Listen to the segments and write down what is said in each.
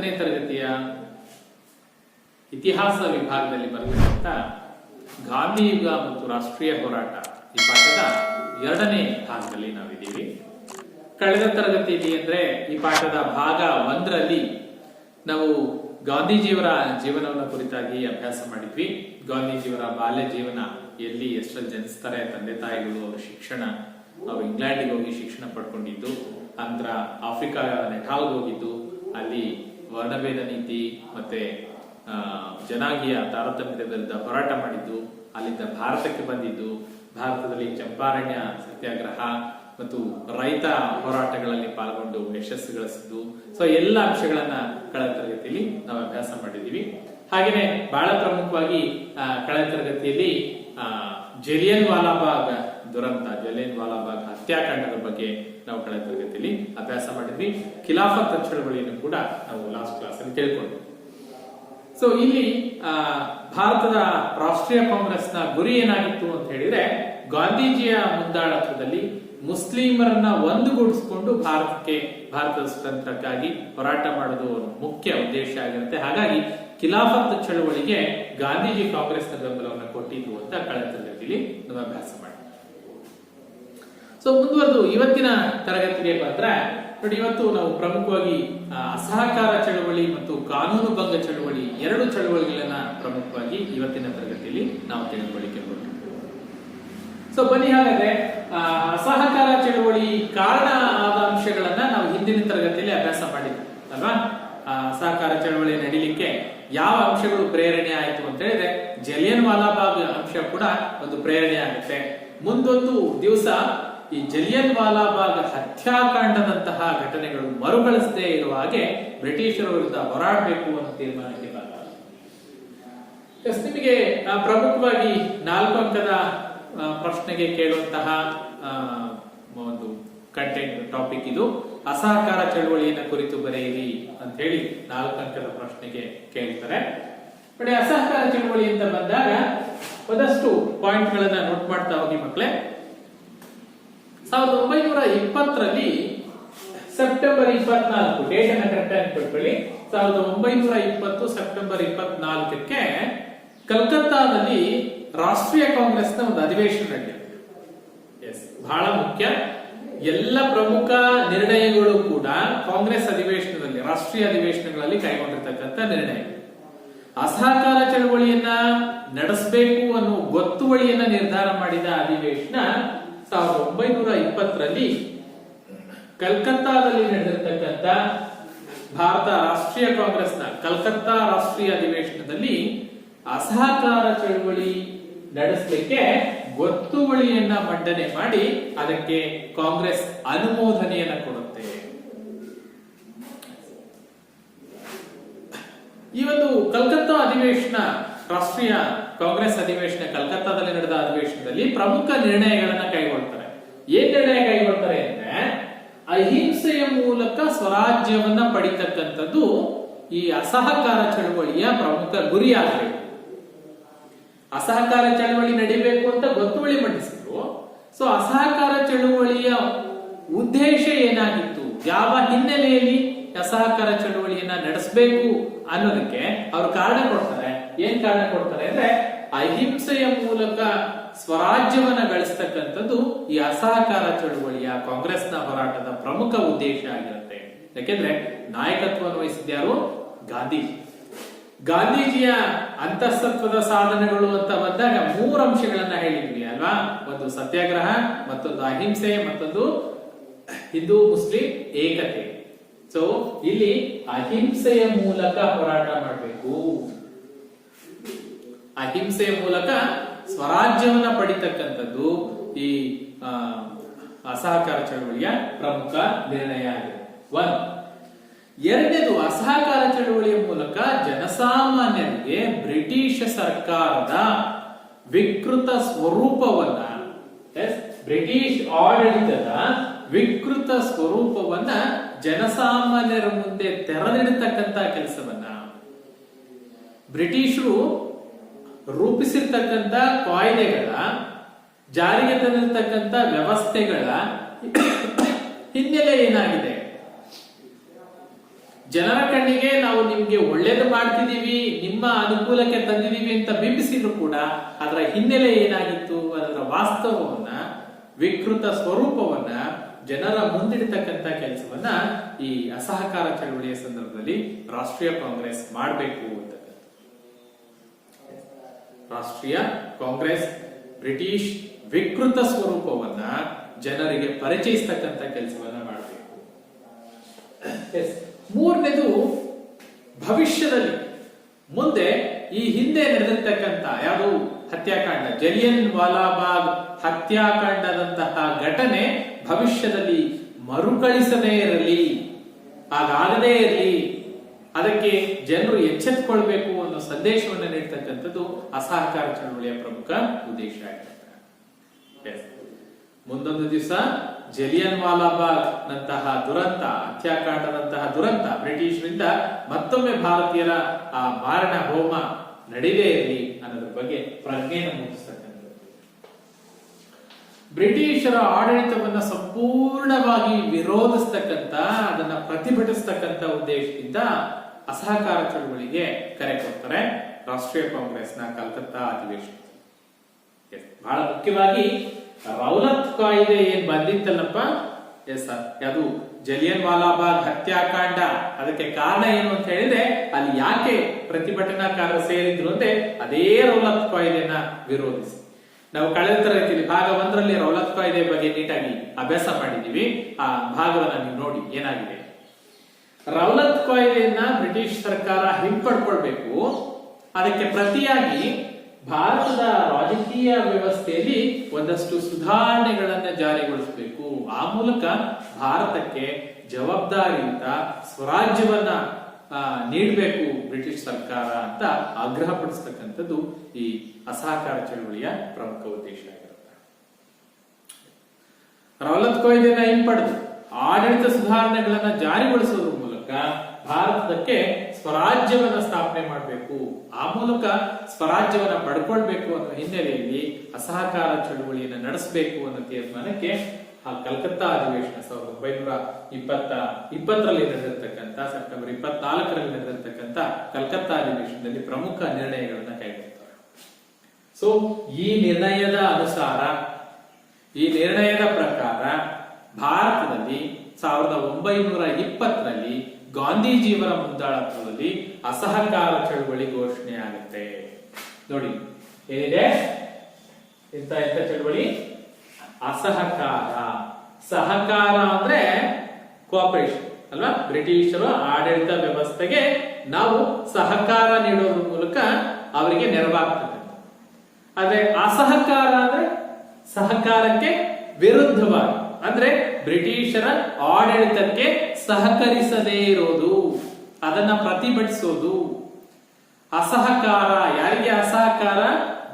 5ನೇ ತರಗತಿಯ ಇತಿಹಾಸ ವಿಭಾಗದಲ್ಲಿ ಬರತಕ್ಕಂಥ ಗಾಂಧಿ ಯುಗ ಮತ್ತು ರಾಷ್ಟ್ರೀಯ ಹೋರಾಟ ಈ ಪಾಠದ 2ನೇ ಭಾಗದಲ್ಲಿ ನಾವಿದ್ದೀವಿ. ಕಳೆದ ತರಗತಿಯಲ್ಲಿ ಅಂದ್ರೆ ಈ ಪಾಠದ ಭಾಗ 1ರಲ್ಲಿ ನಾವು ಗಾಂಧೀಜಿಯವರ ಜೀವನವನ್ನು ಕುರಿತಾಗಿ ಅಭ್ಯಾಸ ಮಾಡಿದ್ವಿ. ಗಾಂಧೀಜಿಯವರ ಬಾಲ್ಯ ಜೀವನ, ಎಲ್ಲಿ ಎಷ್ಟರಲ್ಲಿ ಜನಿಸ್ತಾರೆ, ತಂದೆ ತಾಯಿಗಳು, ಅವರ ಶಿಕ್ಷಣ, ಅವರು ಇಂಗ್ಲೆಂಡಿಗೆ ಹೋಗಿ ಶಿಕ್ಷಣ ಪಡ್ಕೊಂಡಿದ್ದು, ನಂತರ ಆಫ್ರಿಕಾ ನೆಟಾಲ್ಗೆ ಹೋಗಿದ್ದು, ಅಲ್ಲಿ ವರ್ಣಭೇದ ನೀತಿ ಮತ್ತೆ ಜನಾಂಗೀಯ ತಾರತಮ್ಯದ ವಿರುದ್ಧ ಹೋರಾಟ ಮಾಡಿದ್ದು, ಅಲ್ಲಿಂದ ಭಾರತಕ್ಕೆ ಬಂದಿದ್ದು, ಭಾರತದಲ್ಲಿ ಚಂಪಾರಣ್ಯ ಸತ್ಯಾಗ್ರಹ ಮತ್ತು ರೈತ ಹೋರಾಟಗಳಲ್ಲಿ ಪಾಲ್ಗೊಂಡು ಯಶಸ್ಸು ಗಳಿಸಿದ್ದು. ಸೊ ಎಲ್ಲ ಅಂಶಗಳನ್ನ ಕಳೆದ ತರಗತಿಯಲ್ಲಿ ನಾವು ಅಭ್ಯಾಸ ಮಾಡಿದೀವಿ. ಹಾಗೇನೆ ಬಹಳ ಪ್ರಮುಖವಾಗಿ ಕಳೆದ ತರಗತಿಯಲ್ಲಿ ಜಲಿಯನ್ ವಾಲಾಬಾಗ್ ದುರಂತ, ಜಲಿಯನ್ ವಾಲಾಬಾಗ್ ಹತ್ಯಾಕಾಂಡದ ಬಗ್ಗೆ ನಾವು ಕಳೆದ ತರಗತಿಯಲ್ಲಿ ಅಭ್ಯಾಸ ಮಾಡಿದ್ವಿ. ಖಿಲಾಫತ್ ಚಳವಳಿಯನ್ನು ಕೂಡ ನಾವು ಲಾಸ್ಟ್ ಕ್ಲಾಸ್ ಅಲ್ಲಿ ತಿಳ್ಕೊಂಡ್ವಿ. ಸೊ ಇಲ್ಲಿ ಭಾರತದ ರಾಷ್ಟ್ರೀಯ ಕಾಂಗ್ರೆಸ್ನ ಗುರಿ ಏನಾಗಿತ್ತು ಅಂತ ಹೇಳಿದ್ರೆ, ಗಾಂಧೀಜಿಯ ಮುಂದಾಳತ್ವದಲ್ಲಿ ಮುಸ್ಲಿಮರನ್ನ ಒಂದುಗೂಡಿಸಿಕೊಂಡು ಭಾರತದ ಸ್ವತಂತ್ರಕ್ಕಾಗಿ ಹೋರಾಟ ಮಾಡೋದು ಮುಖ್ಯ ಉದ್ದೇಶ ಆಗಿರುತ್ತೆ. ಹಾಗಾಗಿ ಖಿಲಾಫತ್ ಚಳವಳಿಗೆ ಗಾಂಧೀಜಿ ಕಾಂಗ್ರೆಸ್ನ ಬೆಂಬಲವನ್ನು ಕೊಟ್ಟಿದ್ರು ಅಂತ ಕಳೆದ ತರಗತಿಯಲ್ಲಿ ನಾವು ಅಭ್ಯಾಸ ಮಾಡಿ. ಸೊ ಮುಂದುವರೆದು ಇವತ್ತಿನ ತರಗತಿಗೆ ಬಂದ್ರೆ ನೋಡಿ, ಇವತ್ತು ನಾವು ಪ್ರಮುಖವಾಗಿ ಅಸಹಕಾರ ಚಳವಳಿ ಮತ್ತು ಕಾನೂನು ಭಂಗ ಚಳವಳಿ, 2 ಚಳವಳಿಗಳನ್ನ ಪ್ರಮುಖವಾಗಿ ಇವತ್ತಿನ ತರಗತಿಯಲ್ಲಿ ನಾವು ತಿಳಿದುಕೊಳ್ಳಿಕ್ಕೆ ಹೊರಟಿದ್ದೇವೆ. ಸೊ ಬನ್ನಿ, ಹಾಗಾದ್ರೆ ಅಸಹಕಾರ ಚಳವಳಿ ಕಾರಣ ಆದ ಅಂಶಗಳನ್ನ ನಾವು ಹಿಂದಿನ ತರಗತಿಯಲ್ಲಿ ಅಭ್ಯಾಸ ಮಾಡಿದ್ವಿ ಅಲ್ವಾ? ಅಸಹಕಾರ ಚಳವಳಿ ನಡೀಲಿಕ್ಕೆ ಯಾವ ಅಂಶಗಳು ಪ್ರೇರಣೆ ಆಯಿತು ಅಂತ ಹೇಳಿದ್ರೆ, ಜಲಿಯನ್ ವಾಲಾಬಾಗ್ ಅಂಶ ಕೂಡ ಒಂದು ಪ್ರೇರಣೆ ಆಗುತ್ತೆ. ಮುಂದೊಂದು ದಿವಸ ಈ ಜಲಿಯನ್ ವಾಲಾಬಾಗ್ ಹತ್ಯಾಕಾಂಡದಂತಹ ಘಟನೆಗಳು ಮರುಕಳಿಸದೇ ಇರುವ ಹಾಗೆ ಬ್ರಿಟಿಷರ ವಿರುದ್ಧ ಹೋರಾಡಬೇಕು ಅನ್ನೋ ತೀರ್ಮಾನಕ್ಕೆ ಬಂದ. ನಿಮಗೆ ಪ್ರಮುಖವಾಗಿ 4 ಅಂಕದ ಪ್ರಶ್ನೆಗೆ ಕೇಳುವಂತಹ ಒಂದು ಕಂಟೆಂಟ್ ಟಾಪಿಕ್ ಇದು. ಅಸಹಕಾರ ಚಳವಳಿಯನ್ನ ಕುರಿತು ಬರೆಯಿರಿ ಅಂತ ಹೇಳಿ 4 ಅಂಕದ ಪ್ರಶ್ನೆಗೆ ಕೇಳ್ತಾರೆ. ನೋಡಿ, ಅಸಹಕಾರ ಚಳವಳಿ ಅಂತ ಬಂದಾಗ ಒಂದಷ್ಟು ಪಾಯಿಂಟ್ ಗಳನ್ನ ನೋಟ್ ಮಾಡ್ತಾ ಹೋಗಿ ಮಕ್ಕಳೇ. 1920ರಲ್ಲಿ ಸೆಪ್ಟೆಂಬರ್ 24, ಡೇಟ್ ಅನ್ನ ಕರೆಕ್ಟ್ ಆಗಿ ಕೊಟ್ಕೊಳ್ಳಿ. 1920 ಸೆಪ್ಟೆಂಬರ್ 24ಕ್ಕೆ ಕಲ್ಕತ್ತಾದಲ್ಲಿ ರಾಷ್ಟ್ರೀಯ ಕಾಂಗ್ರೆಸ್ನ ಒಂದು ಅಧಿವೇಶನ ನಡೆಯುತ್ತೆ. ಬಹಳ ಮುಖ್ಯ. ಎಲ್ಲ ಪ್ರಮುಖ ನಿರ್ಣಯಗಳು ಕೂಡ ಕಾಂಗ್ರೆಸ್ ಅಧಿವೇಶನದಲ್ಲಿ, ರಾಷ್ಟ್ರೀಯ ಅಧಿವೇಶನಗಳಲ್ಲಿ ಕೈಗೊಂಡಿರ್ತಕ್ಕಂಥ ನಿರ್ಣಯ. ಅಸಹಕಾರ ಚಳವಳಿಯನ್ನ ನಡೆಸಬೇಕು ಅನ್ನೋ ಗೊತ್ತುವಳಿಯನ್ನ ನಿರ್ಧಾರ ಮಾಡಿದ ಅಧಿವೇಶನ 1920ರಲ್ಲಿ ಕಲ್ಕತ್ತಾದಲ್ಲಿ ನಡೆದಿರ್ತಕ್ಕಂಥ ಭಾರತ ರಾಷ್ಟ್ರೀಯ ಕಾಂಗ್ರೆಸ್ನ ಕಲ್ಕತ್ತಾ ರಾಷ್ಟ್ರೀಯ ಅಧಿವೇಶನದಲ್ಲಿ ಅಸಹಕಾರ ಚಳವಳಿ ನಡೆಸಲಿಕ್ಕೆ ಗೊತ್ತುವಳಿಯನ್ನ ಮಂಡನೆ ಮಾಡಿ ಅದಕ್ಕೆ ಕಾಂಗ್ರೆಸ್ ಅನುಮೋದನೆಯನ್ನ ಕೊಡುತ್ತೆ. ಈ ಒಂದು ಕಲ್ಕತ್ತಾ ಅಧಿವೇಶನ, ರಾಷ್ಟ್ರೀಯ ಕಾಂಗ್ರೆಸ್ ಅಧಿವೇಶನ, ಕಲ್ಕತ್ತಾದಲ್ಲಿ ನಡೆದ ಅಧಿವೇಶನದಲ್ಲಿ ಪ್ರಮುಖ ನಿರ್ಣಯಗಳನ್ನ ಕೈಗೊಳ್ತಾರೆ. ಏನ್ ನಿರ್ಣಯ ಕೈಗೊಳ್ತಾರೆ ಅಂದ್ರೆ, ಅಹಿಂಸೆಯ ಮೂಲಕ ಸ್ವರಾಜ್ಯವನ್ನ ಪಡಿತಕ್ಕಂಥದ್ದು ಈ ಅಸಹಕಾರ ಚಳವಳಿಯ ಪ್ರಮುಖ ಗುರಿಯಾಗಬೇಕು. ಅಸಹಕಾರ ಚಳವಳಿ ನಡೀಬೇಕು ಅಂತ ಗೊತ್ತುವಳಿ ಮಂಡಿಸಿದ್ರು. ಸೊ ಅಸಹಕಾರ ಚಳವಳಿಯ ಉದ್ದೇಶ ಏನಾಗಿತ್ತು, ಯಾವ ಹಿನ್ನೆಲೆಯಲ್ಲಿ ಅಸಹಕಾರ ಚಳವಳಿಯನ್ನ ನಡೆಸಬೇಕು ಅನ್ನೋದಕ್ಕೆ ಅವರು ಕಾರಣ ಕೊಡ್ತಾರೆ. ಏನ್ ಕಾರಣ ಕೊಡ್ತಾರೆ ಅಂದ್ರೆ, ಅಹಿಂಸೆಯ ಮೂಲಕ ಸ್ವರಾಜ್ಯವನ್ನ ಗಳಿಸ್ತಕ್ಕಂಥದ್ದು ಈ ಅಸಹಕಾರ ಚಳವಳಿಯ ಕಾಂಗ್ರೆಸ್ನ ಹೋರಾಟದ ಪ್ರಮುಖ ಉದ್ದೇಶ ಆಗಿರುತ್ತೆ. ಯಾಕೆಂದ್ರೆ ನಾಯಕತ್ವವನ್ನು ವಹಿಸಿದ್ಯಾರು? ಗಾಂಧೀಜಿ. ಗಾಂಧೀಜಿಯ ಅಂತಃಸತ್ವದ ಸಾಧನೆಗಳು ಅಂತ ಬಂದಾಗ 3 ಅಂಶಗಳನ್ನ ಹೇಳಿದ್ವಿ ಅಲ್ವಾ? ಒಂದು ಸತ್ಯಾಗ್ರಹ, ಮತ್ತೊಂದು ಅಹಿಂಸೆ, ಮತ್ತೊಂದು ಹಿಂದೂ ಮುಸ್ಲಿಂ ಏಕತೆ. ಸೊ ಇಲ್ಲಿ ಅಹಿಂಸೆಯ ಮೂಲಕ ಹೋರಾಟ ಮಾಡಬೇಕು, ಅಹಿಂಸೆಯ ಮೂಲಕ ಸ್ವರಾಜ್ಯವನ್ನ ಪಡಿತಕ್ಕಂಥದ್ದು ಈ ಅಸಹಕಾರ ಚಳವಳಿಯ ಪ್ರಮುಖ ನಿರ್ಣಯ ಆಗಿದೆ. 1. 2ನೇದು, ಅಸಹಕಾರ ಚಳವಳಿಯ ಮೂಲಕ ಜನಸಾಮಾನ್ಯರಿಗೆ ಬ್ರಿಟಿಷ್ ಸರ್ಕಾರದ ವಿಕೃತ ಸ್ವರೂಪವನ್ನ, ಬ್ರಿಟಿಷ್ ಆಡಳಿತದ ವಿಕೃತ ಸ್ವರೂಪವನ್ನ ಜನಸಾಮಾನ್ಯರ ಮುಂದೆ ತೆರೆದಿಡತಕ್ಕಂತ ಕೆಲಸವನ್ನ, ಬ್ರಿಟಿಷರು ರೂಪಿಸಿರ್ತಕ್ಕಂಥ ಕಾಯ್ದೆಗಳ, ಜಾರಿಗೆ ತಂದಿರತಕ್ಕಂಥ ವ್ಯವಸ್ಥೆಗಳ ಹಿನ್ನೆಲೆ ಏನಾಗಿದೆ? ಜನರ ಕಣ್ಣಿಗೆ ನಾವು ನಿಮ್ಗೆ ಒಳ್ಳೇದು ಮಾಡ್ತಿದೀವಿ, ನಿಮ್ಮ ಅನುಕೂಲಕ್ಕೆ ತಂದಿದೀವಿ ಅಂತ ಬಿಂಬಿಸಿದ್ರು ಕೂಡ ಅದರ ಹಿನ್ನೆಲೆ ಏನಾಗಿತ್ತು, ಅದರ ವಾಸ್ತವವನ್ನ, ವಿಕೃತ ಸ್ವರೂಪವನ್ನ ಜನರ ಮುಂದಿಡತಕ್ಕಂತ ಕೆಲಸವನ್ನ ಈ ಅಸಹಕಾರ ಚಳವಳಿಯ ಸಂದರ್ಭದಲ್ಲಿ ರಾಷ್ಟ್ರೀಯ ಕಾಂಗ್ರೆಸ್ ಮಾಡಬೇಕು ಅಂತ. ರಾಷ್ಟ್ರೀಯ ಕಾಂಗ್ರೆಸ್ ಬ್ರಿಟಿಷ್ ವಿಕೃತ ಸ್ವರೂಪವನ್ನ ಜನರಿಗೆ ಪರಿಚಯಿಸ್ತಕ್ಕಂಥ ಕೆಲಸವನ್ನ ಮಾಡಬೇಕು. ಮೂರನೇದು, ಭವಿಷ್ಯದಲ್ಲಿ ಮುಂದೆ ಈ ಹಿಂದೆ ನಡೆದಿರ್ತಕ್ಕಂಥ ಯಾವುದು ಹತ್ಯಾಕಾಂಡ, ಜಲಿಯನ್ ವಾಲಾಬಾಗ್ ಹತ್ಯಾಕಾಂಡದಂತಹ ಘಟನೆ ಭವಿಷ್ಯದಲ್ಲಿ ಮರುಕಳಿಸದೇ ಇರಲಿ, ಹಾಗಾಗದೇ ಇರಲಿ, ಅದಕ್ಕೆ ಜನರು ಎಚ್ಚೆತ್ತುಕೊಳ್ಬೇಕು ಅನ್ನೋ ಸಂದೇಶವನ್ನು ನೀಡ್ತಕ್ಕಂಥದ್ದು ಅಸಹಕಾರ ಚಳವಳಿಯ ಪ್ರಮುಖ ಉದ್ದೇಶ ಆಗಿರುತ್ತೆ. ಮುಂದೊಂದು ದಿವಸ ಜಲಿಯನ್ ವಾಲಾಬಾಗ್ ನಂತಹ ದುರಂತ, ಹತ್ಯಾಕಾಂಡದಂತಹ ದುರಂತ ಬ್ರಿಟಿಷರಿಂದ ಮತ್ತೊಮ್ಮೆ ಭಾರತೀಯರ ಆ ಮಾರಣ ಹೋಮ ನಡೀದೇ ಇರಲಿ ಅನ್ನೋದ್ರ ಬಗ್ಗೆ ಪ್ರಜ್ಞೆಯನ್ನು ಮೂಡಿಸ್ತಕ್ಕಂಥದ್ದು. ಬ್ರಿಟಿಷರ ಆಡಳಿತವನ್ನ ಸಂಪೂರ್ಣವಾಗಿ ವಿರೋಧಿಸ್ತಕ್ಕಂಥ, ಅದನ್ನ ಪ್ರತಿಭಟಿಸ್ತಕ್ಕಂಥ ಉದ್ದೇಶದಿಂದ ಅಸಹಕಾರ ಚಳವಳಿಗೆ ಕರೆ ಕೊಡ್ತಾರೆ ರಾಷ್ಟ್ರೀಯ ಕಾಂಗ್ರೆಸ್ನ ಕಲ್ಕತ್ತಾ ಅಧಿವೇಶನ. ಬಹಳ ಮುಖ್ಯವಾಗಿ ರೌಲತ್ ಕಾಯ್ದೆ ಏನ್ ಬಂದಿತ್ತಲ್ಲಪ್ಪ, ಅದು ಜಲಿಯನ್ ವಾಲಾಬಾಗ್ ಹತ್ಯಾಕಾಂಡ, ಅದಕ್ಕೆ ಕಾರಣ ಏನು ಅಂತ ಹೇಳಿದ್ರೆ ಅಲ್ಲಿ ಯಾಕೆ ಪ್ರತಿಭಟನಾಕಾರರು ಸೇರಿದ್ರು ಅಂದ್ರೆ ಅದೇ ರೌಲತ್ ಕಾಯ್ದೆನ ವಿರೋಧಿಸಿ. ನಾವು ಕಳೆದ ತರಗತಿಯಲ್ಲಿ ಭಾಗ 1ರಲ್ಲಿ ರೌಲತ್ ಕಾಯ್ದೆ ಬಗ್ಗೆ ನೀಟಾಗಿ ಅಭ್ಯಾಸ ಮಾಡಿದೀವಿ. ಆ ಭಾಗವನ್ನ ನೀವು ನೋಡಿ ಏನಾಗಿದೆ. ರೌಲತ್ ಕಾಯ್ದೆಯನ್ನ ಬ್ರಿಟಿಷ್ ಸರ್ಕಾರ ಹಿಂಪಡ್ಕೊಳ್ಬೇಕು, ಅದಕ್ಕೆ ಪ್ರತಿಯಾಗಿ ಭಾರತದ ರಾಜಕೀಯ ವ್ಯವಸ್ಥೆಯಲ್ಲಿ ಒಂದಷ್ಟು ಸುಧಾರಣೆಗಳನ್ನ ಜಾರಿಗೊಳಿಸಬೇಕು, ಆ ಮೂಲಕ ಭಾರತಕ್ಕೆ ಜವಾಬ್ದಾರಿಯುತ ಸ್ವರಾಜ್ಯವನ್ನ ನೀಡಬೇಕು ಬ್ರಿಟಿಷ್ ಸರ್ಕಾರ ಅಂತ ಆಗ್ರಹ ಪಡಿಸ್ತಕ್ಕಂಥದ್ದು ಈ ಅಸಹಕಾರ ಚಳವಳಿಯ ಪ್ರಮುಖ ಉದ್ದೇಶ ಆಗಿರುತ್ತೆ. ರೌಲತ್ ಕಾಯ್ದೆನ ಹಿಂಪಡೆದು ಆಡಳಿತ ಸುಧಾರಣೆಗಳನ್ನ ಜಾರಿಗೊಳಿಸೋದ್ರ ಮೂಲಕ ಭಾರತಕ್ಕೆ ಸ್ವರಾಜ್ಯವನ್ನ ಸ್ಥಾಪನೆ ಮಾಡಬೇಕು, ಆ ಮೂಲಕ ಸ್ವರಾಜ್ಯವನ್ನ ಪಡ್ಕೊಳ್ಬೇಕು ಅನ್ನೋ ಹಿನ್ನೆಲೆಯಲ್ಲಿ ಅಸಹಕಾರ ಚಳವಳಿಯನ್ನು ನಡೆಸಬೇಕು ಅನ್ನೋ ತೀರ್ಮಾನಕ್ಕೆ ಆ ಕಲ್ಕತ್ತಾ ಅಧಿವೇಶನ 1920ರಲ್ಲಿ ನಡೆದಿರ್ತಕ್ಕಂಥ, ಸೆಪ್ಟೆಂಬರ್ 24ರಲ್ಲಿ ನಡೆದಿರ್ತಕ್ಕಂಥ ಕಲ್ಕತ್ತಾ ಅಧಿವೇಶನದಲ್ಲಿ ಪ್ರಮುಖ ನಿರ್ಣಯಗಳನ್ನ ಕೈಗೊಳ್ತಾರೆ. ಸೊ ಈ ನಿರ್ಣಯದ ಅನುಸಾರ, ಈ ನಿರ್ಣಯದ ಪ್ರಕಾರ ಭಾರತದಲ್ಲಿ 1920ರಲ್ಲಿ ಗಾಂಧೀಜಿಯವರ ಮುಂದಾಳತ್ವದಲ್ಲಿ ಅಸಹಕಾರ ಚಳವಳಿ ಘೋಷಣೆ ಆಗುತ್ತೆ. ನೋಡಿ ಏನಿದೆ, ಎಂತ ಚಳವಳಿ, ಅಸಹಕಾರ. ಸಹಕಾರ ಅಂದ್ರೆ ಕೋಆಪರೇಷನ್ ಅಲ್ವಾ, ಬ್ರಿಟಿಷರು ಆಡಳಿತ ವ್ಯವಸ್ಥೆಗೆ ನಾವು ಸಹಕಾರ ನೀಡೋದ್ರ ಮೂಲಕ ಅವರಿಗೆ ನೆರವಾಗ್ತದೆ. ಆದ್ರೆ ಅಸಹಕಾರ ಅಂದ್ರೆ ಸಹಕಾರಕ್ಕೆ ವಿರುದ್ಧವಾಗಿ, ಅಂದ್ರೆ ಬ್ರಿಟಿಷರ ಆಡಳಿತಕ್ಕೆ ಸಹಕರಿಸದೇ ಇರೋದು, ಅದನ್ನ ಪ್ರತಿಭಟಿಸೋದು. ಅಸಹಕಾರ ಯಾರಿಗೆ ಅಸಹಕಾರ?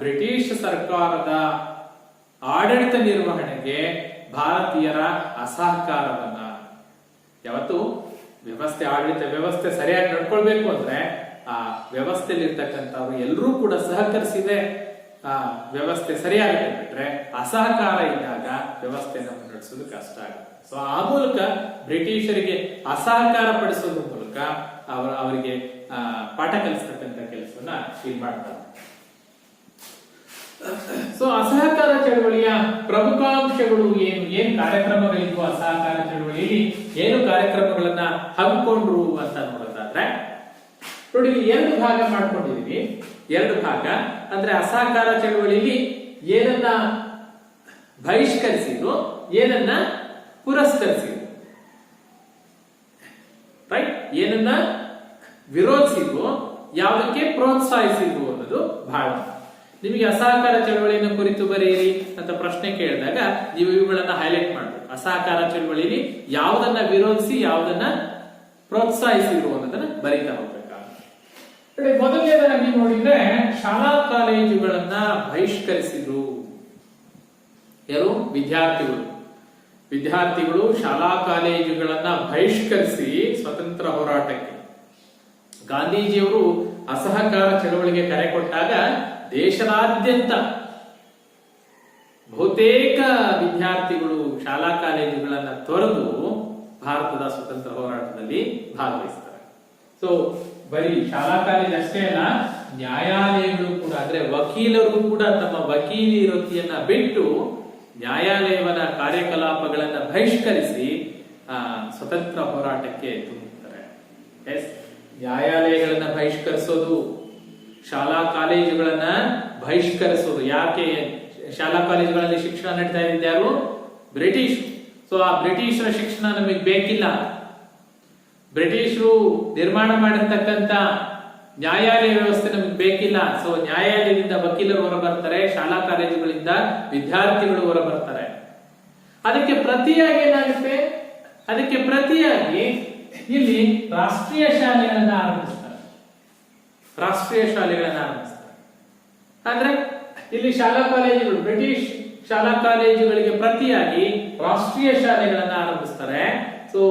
ಬ್ರಿಟಿಷ್ ಸರ್ಕಾರದ ಆಡಳಿತ ನಿರ್ವಹಣೆಗೆ ಭಾರತೀಯರ ಅಸಹಕಾರವನ್ನ. ಯಾವತ್ತು ವ್ಯವಸ್ಥೆ, ಆಡಳಿತ ವ್ಯವಸ್ಥೆ ಸರಿಯಾಗಿ ನಡ್ಕೊಳ್ಬೇಕು ಅಂದ್ರೆ ಆ ವ್ಯವಸ್ಥೆಯಲ್ಲಿ ಇರ್ತಕ್ಕಂಥವ್ರು ಎಲ್ಲರೂ ಕೂಡ ಸಹಕರಿಸಿದೆ ಆ ವ್ಯವಸ್ಥೆ ಸರಿಯಾಗುತ್ತೆ. ಬಿಟ್ರೆ ಅಸಹಕಾರ ಇದ್ದಾಗ ವ್ಯವಸ್ಥೆಯನ್ನು ಮುನ್ನಡೆಸೋದು ಕಷ್ಟ ಆಗುತ್ತೆ. ಸೊ ಆ ಮೂಲಕ ಬ್ರಿಟಿಷರಿಗೆ ಅಸಹಕಾರ ಪಡಿಸೋದ್ರ ಮೂಲಕ ಅವರಿಗೆ ಪಾಠ ಕಲಿಸ್ತಕ್ಕಂಥ ಕೆಲಸವನ್ನ ಇಲ್ಲಿ ಮಾಡ್ತಾರೆ. ಸೊ ಅಸಹಕಾರ ಚಳವಳಿಯ ಪ್ರಮುಖ ಅಂಶಗಳು ಏನು ಕಾರ್ಯಕ್ರಮಗಳಿದ್ವು, ಅಸಹಕಾರ ಚಳವಳಿಯಲ್ಲಿ ಏನು ಕಾರ್ಯಕ್ರಮಗಳನ್ನ ಹಮ್ಮಿಕೊಂಡ್ರು ಅಂತ ನೋಡೋದಾದ್ರೆ ನೋಡಿ, ಎರಡು ಭಾಗ ಮಾಡ್ಕೊಂಡಿದೀವಿ. ಎರಡು ಭಾಗ ಅಂದ್ರೆ ಅಸಹಕಾರ ಚಳವಳಿಯಲ್ಲಿ ಏನನ್ನ ಬಹಿಷ್ಕರಿಸಿದ್ರು, ಏನನ್ನ ಪುರಸ್ಕರಿಸಿದ್ರು, ರೈಟ್? ಏನನ್ನ ವಿರೋಧಿಸಿದ್ರು, ಯಾವುದಕ್ಕೆ ಪ್ರೋತ್ಸಾಹಿಸಿದ್ರು ಅನ್ನೋದು ಬಹಳ. ನಿಮಗೆ ಅಸಹಕಾರ ಚಳವಳಿಯನ್ನು ಕುರಿತು ಬರೆಯಿರಿ ಅಂತ ಪ್ರಶ್ನೆ ಕೇಳಿದಾಗ ನೀವು ಇವುಗಳನ್ನ ಹೈಲೈಟ್ ಮಾಡಬೇಕು. ಅಸಹಕಾರ ಚಳವಳಿಯಲ್ಲಿ ಯಾವುದನ್ನ ವಿರೋಧಿಸಿ ಯಾವುದನ್ನ ಪ್ರೋತ್ಸಾಹಿಸಿದ್ರು ಅನ್ನೋದನ್ನ ಬರೀತಾ ಹೋಗ್ಬೇಕಾಗುತ್ತೆ. ಮೊದಲನೇದಾಗಿ ನೋಡಿದ್ರೆ ಶಾಲಾ ಕಾಲೇಜುಗಳನ್ನ ಬಹಿಷ್ಕರಿಸಿದ್ರು. ಯಾರು? ವಿದ್ಯಾರ್ಥಿಗಳು ಶಾಲಾ ಕಾಲೇಜುಗಳನ್ನ ಬಹಿಷ್ಕರಿಸಿ ಸ್ವತಂತ್ರ ಹೋರಾಟಕ್ಕೆ ಗಾಂಧೀಜಿಯವರು ಅಸಹಕಾರ ಚಳವಳಿಗೆ ಕರೆ ಕೊಟ್ಟಾಗ ದೇಶದಾದ್ಯಂತ ಬಹುತೇಕ ವಿದ್ಯಾರ್ಥಿಗಳು ಶಾಲಾ ಕಾಲೇಜುಗಳನ್ನ ತೊರೆದು ಭಾರತದ ಸ್ವತಂತ್ರ ಹೋರಾಟದಲ್ಲಿ ಭಾಗವಹಿಸ್ತಾರೆ. ಸೊ ಬರೀ ಶಾಲಾ ಕಾಲೇಜ್ ಅಷ್ಟೇ ಅಲ್ಲ, ನ್ಯಾಯಾಲಯಗಳು ಕೂಡ, ಅಂದ್ರೆ ವಕೀಲರು ಕೂಡ ತಮ್ಮ ವಕೀಲಿ ವೃತ್ತಿಯನ್ನ ಬಿಟ್ಟು ನ್ಯಾಯಾಲಯವನ್ನ ಕಾರ್ಯಕಲಾಪಗಳನ್ನ ಬಹಿಷ್ಕರಿಸಿ ಸ್ವತಂತ್ರ ಹೋರಾಟಕ್ಕೆ ತುಂಬುತ್ತಾರೆ. ನ್ಯಾಯಾಲಯಗಳನ್ನ ಬಹಿಷ್ಕರಿಸೋದು, ಶಾಲಾ ಕಾಲೇಜುಗಳನ್ನ ಬಹಿಷ್ಕರಿಸೋದು. ಯಾಕೆ ಶಾಲಾ ಕಾಲೇಜುಗಳಲ್ಲಿ ಶಿಕ್ಷಣ ನೀಡ್ತಾ ಇದ್ಯಾರು? ಬ್ರಿಟಿಷ್. ಸೊ ಆ ಬ್ರಿಟಿಷರ ಶಿಕ್ಷಣ ನಮಗೆ ಬೇಕಿಲ್ಲ. ಬ್ರಿಟಿಷರು ನಿರ್ಮಾಣ ಮಾಡಿರ್ತಕ್ಕಂಥ ನ್ಯಾಯಾಲಯ ವ್ಯವಸ್ಥೆ ನಮಗೆ ಬೇಕಿಲ್ಲ. ಸೊ ನ್ಯಾಯಾಲಯದಿಂದ ವಕೀಲರು ಹೊರ ಬರ್ತಾರೆ, ಶಾಲಾ ಕಾಲೇಜುಗಳಿಂದ ವಿದ್ಯಾರ್ಥಿಗಳು ಹೊರ ಬರ್ತಾರೆ. ಅದಕ್ಕೆ ಪ್ರತಿಯಾಗಿ ಏನಾಗುತ್ತೆ? ಅದಕ್ಕೆ ಪ್ರತಿಯಾಗಿ ಇಲ್ಲಿ ರಾಷ್ಟ್ರೀಯ ಶಾಲೆಗಳನ್ನ ಆರಂಭಿಸ್ತಾರೆ. ರಾಷ್ಟ್ರೀಯ ಶಾಲೆಗಳನ್ನ ಆರಂಭಿಸ್ತಾರೆ ಅಂದ್ರೆ ಇಲ್ಲಿ ಶಾಲಾ ಕಾಲೇಜುಗಳು, ಬ್ರಿಟಿಷ್ ಶಾಲಾ ಕಾಲೇಜುಗಳಿಗೆ ಪ್ರತಿಯಾಗಿ ರಾಷ್ಟ್ರೀಯ ಶಾಲೆಗಳನ್ನ ಆರಂಭಿಸ್ತಾರೆ. ಸೊ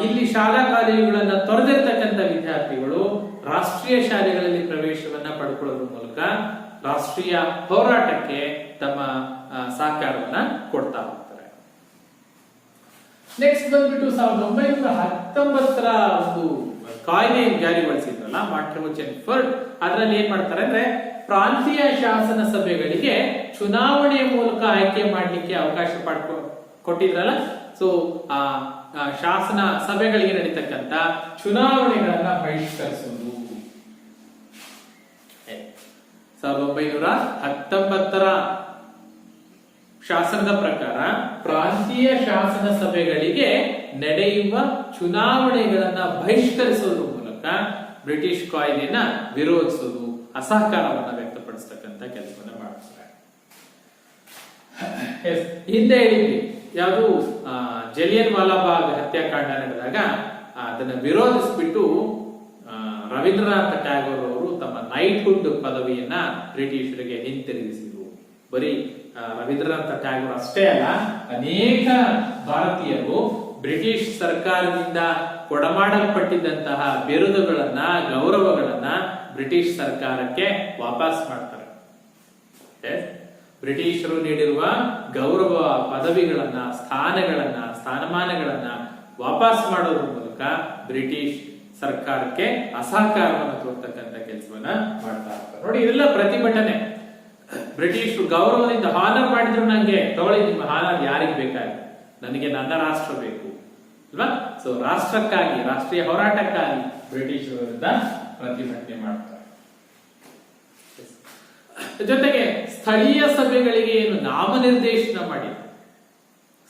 ಇಲ್ಲಿ ಶಾಲಾ ಕಾಲೇಜುಗಳನ್ನ ತೊರೆದಿರ್ತಕ್ಕಂಥ ವಿದ್ಯಾರ್ಥಿಗಳು ರಾಷ್ಟ್ರೀಯ ಶಾಲೆಗಳಲ್ಲಿ ಪ್ರವೇಶವನ್ನ ಪಡ್ಕೊಳ್ಳೋದ್ರ ಮೂಲಕ ರಾಷ್ಟ್ರೀಯ ಹೋರಾಟಕ್ಕೆ ತಮ್ಮ ಸಹಕಾರವನ್ನ ಕೊಡ್ತಾ ಹೋಗ್ತಾರೆ. ನೆಕ್ಸ್ಟ್ ಬಂದ್ಬಿಟ್ಟು 1919ರ ಒಂದು ಕಾಯ್ದೆ ಜಾರಿಗೊಳಿಸಿದ್ರಲ್ಲ, ಮಾರ್ಟಿನ್ ಫೋರ್ಡ್, ಅದರಲ್ಲಿ ಏನ್ ಮಾಡ್ತಾರೆ ಅಂದ್ರೆ ಪ್ರಾಂತೀಯ ಶಾಸನ ಸಭೆಗಳಿಗೆ ಚುನಾವಣೆಯ ಮೂಲಕ ಆಯ್ಕೆ ಮಾಡಲಿಕ್ಕೆ ಅವಕಾಶ ಕೊಟ್ಟಿದ್ರಲ್ಲ. ಸೊ ಆ ಶಾಸನ ಸಭೆಗಳಿಗೆ ನಡೀತಕ್ಕಂತ ಚುನಾವಣೆಗಳನ್ನ ಬಹಿಷ್ಕರಿಸುವುದು 1919ರ ಶಾಸನದ ಪ್ರಕಾರ ಪ್ರಾಂತೀಯ ಶಾಸನ ಸಭೆಗಳಿಗೆ ನಡೆಯುವ ಚುನಾವಣೆಗಳನ್ನ ಬಹಿಷ್ಕರಿಸುವುದರ ಮೂಲಕ ಬ್ರಿಟಿಷ್ ಕಾಯ್ದೆಯನ್ನ ವಿರೋಧಿಸುವುದು, ಅಸಹಕಾರವನ್ನ ವ್ಯಕ್ತಪಡಿಸತಕ್ಕಂತ ಕೆಲಸವನ್ನ ಮಾಡ್ತಾರೆ. ಹಿಂದೆ ಹೇಳಿದ್ವಿ, ಯಾವುದು ಜಲಿಯನ್ ವಾಲಾಬಾಗ್ ಹತ್ಯಾಕಾಂಡ ನಡೆದಾಗ ಅದನ್ನ ವಿರೋಧಿಸಿಬಿಟ್ಟು ರವೀಂದ್ರನಾಥ ಟ್ಯಾಗೋರ್ ಅವರು ತಮ್ಮ ನೈಟ್ಹುಡ್ ಪದವಿಯನ್ನ ಬ್ರಿಟಿಷರಿಗೆ ಹಿಂತಿರುಗಿಸಿದ್ರು. ಬರೀ ರವೀಂದ್ರನಾಥ ಟ್ಯಾಗೋರ್ ಅಷ್ಟೇ ಅಲ್ಲ, ಅನೇಕ ಭಾರತೀಯರು ಬ್ರಿಟಿಷ್ ಸರ್ಕಾರದಿಂದ ಕೊಡಮಾಡಲ್ಪಟ್ಟಿದ್ದಂತಹ ಬಿರುದುಗಳನ್ನ, ಗೌರವಗಳನ್ನ ಬ್ರಿಟಿಷ್ ಸರ್ಕಾರಕ್ಕೆ ವಾಪಸ್ ಮಾಡ್ತಾರೆ. ಬ್ರಿಟಿಷರು ನೀಡಿರುವ ಗೌರವ ಪದವಿಗಳನ್ನ, ಸ್ಥಾನಗಳನ್ನ, ಸ್ಥಾನಮಾನಗಳನ್ನ ವಾಪಸ್ ಮಾಡೋದ್ರ ಮೂಲಕ ಬ್ರಿಟಿಷ್ ಸರ್ಕಾರಕ್ಕೆ ಅಸಹಕಾರವನ್ನು ತೋರ್ತಕ್ಕಂಥ ಕೆಲಸವನ್ನ ಮಾಡ್ತಾ ಇರ್ತಾರೆ. ನೋಡಿ, ಇದೆಲ್ಲ ಪ್ರತಿಭಟನೆ. ಬ್ರಿಟಿಷರು ಗೌರವದಿಂದ ಹಾನರ್ ಮಾಡಿದ್ರು, ನಂಗೆ ತಗೊಳ್ಳಿ, ನಿಮ್ಮ ಹಾನರ್ ಯಾರಿಗೆ ಬೇಕಾಗಿ, ನನಗೆ ನನ್ನ ರಾಷ್ಟ್ರ ಬೇಕು ಅಲ್ವಾ. ಸೊ ರಾಷ್ಟ್ರಕ್ಕಾಗಿ, ರಾಷ್ಟ್ರೀಯ ಹೋರಾಟಕ್ಕಾಗಿ ಬ್ರಿಟಿಷರ ವಿರುದ್ಧ ಪ್ರತಿಭಟನೆ ಮಾಡ್ತಾರೆ. ಜೊತೆಗೆ ಸ್ಥಳೀಯ ಸಭೆಗಳಿಗೆ ಏನು ನಾಮನಿರ್ದೇಶನ ಮಾಡಿ,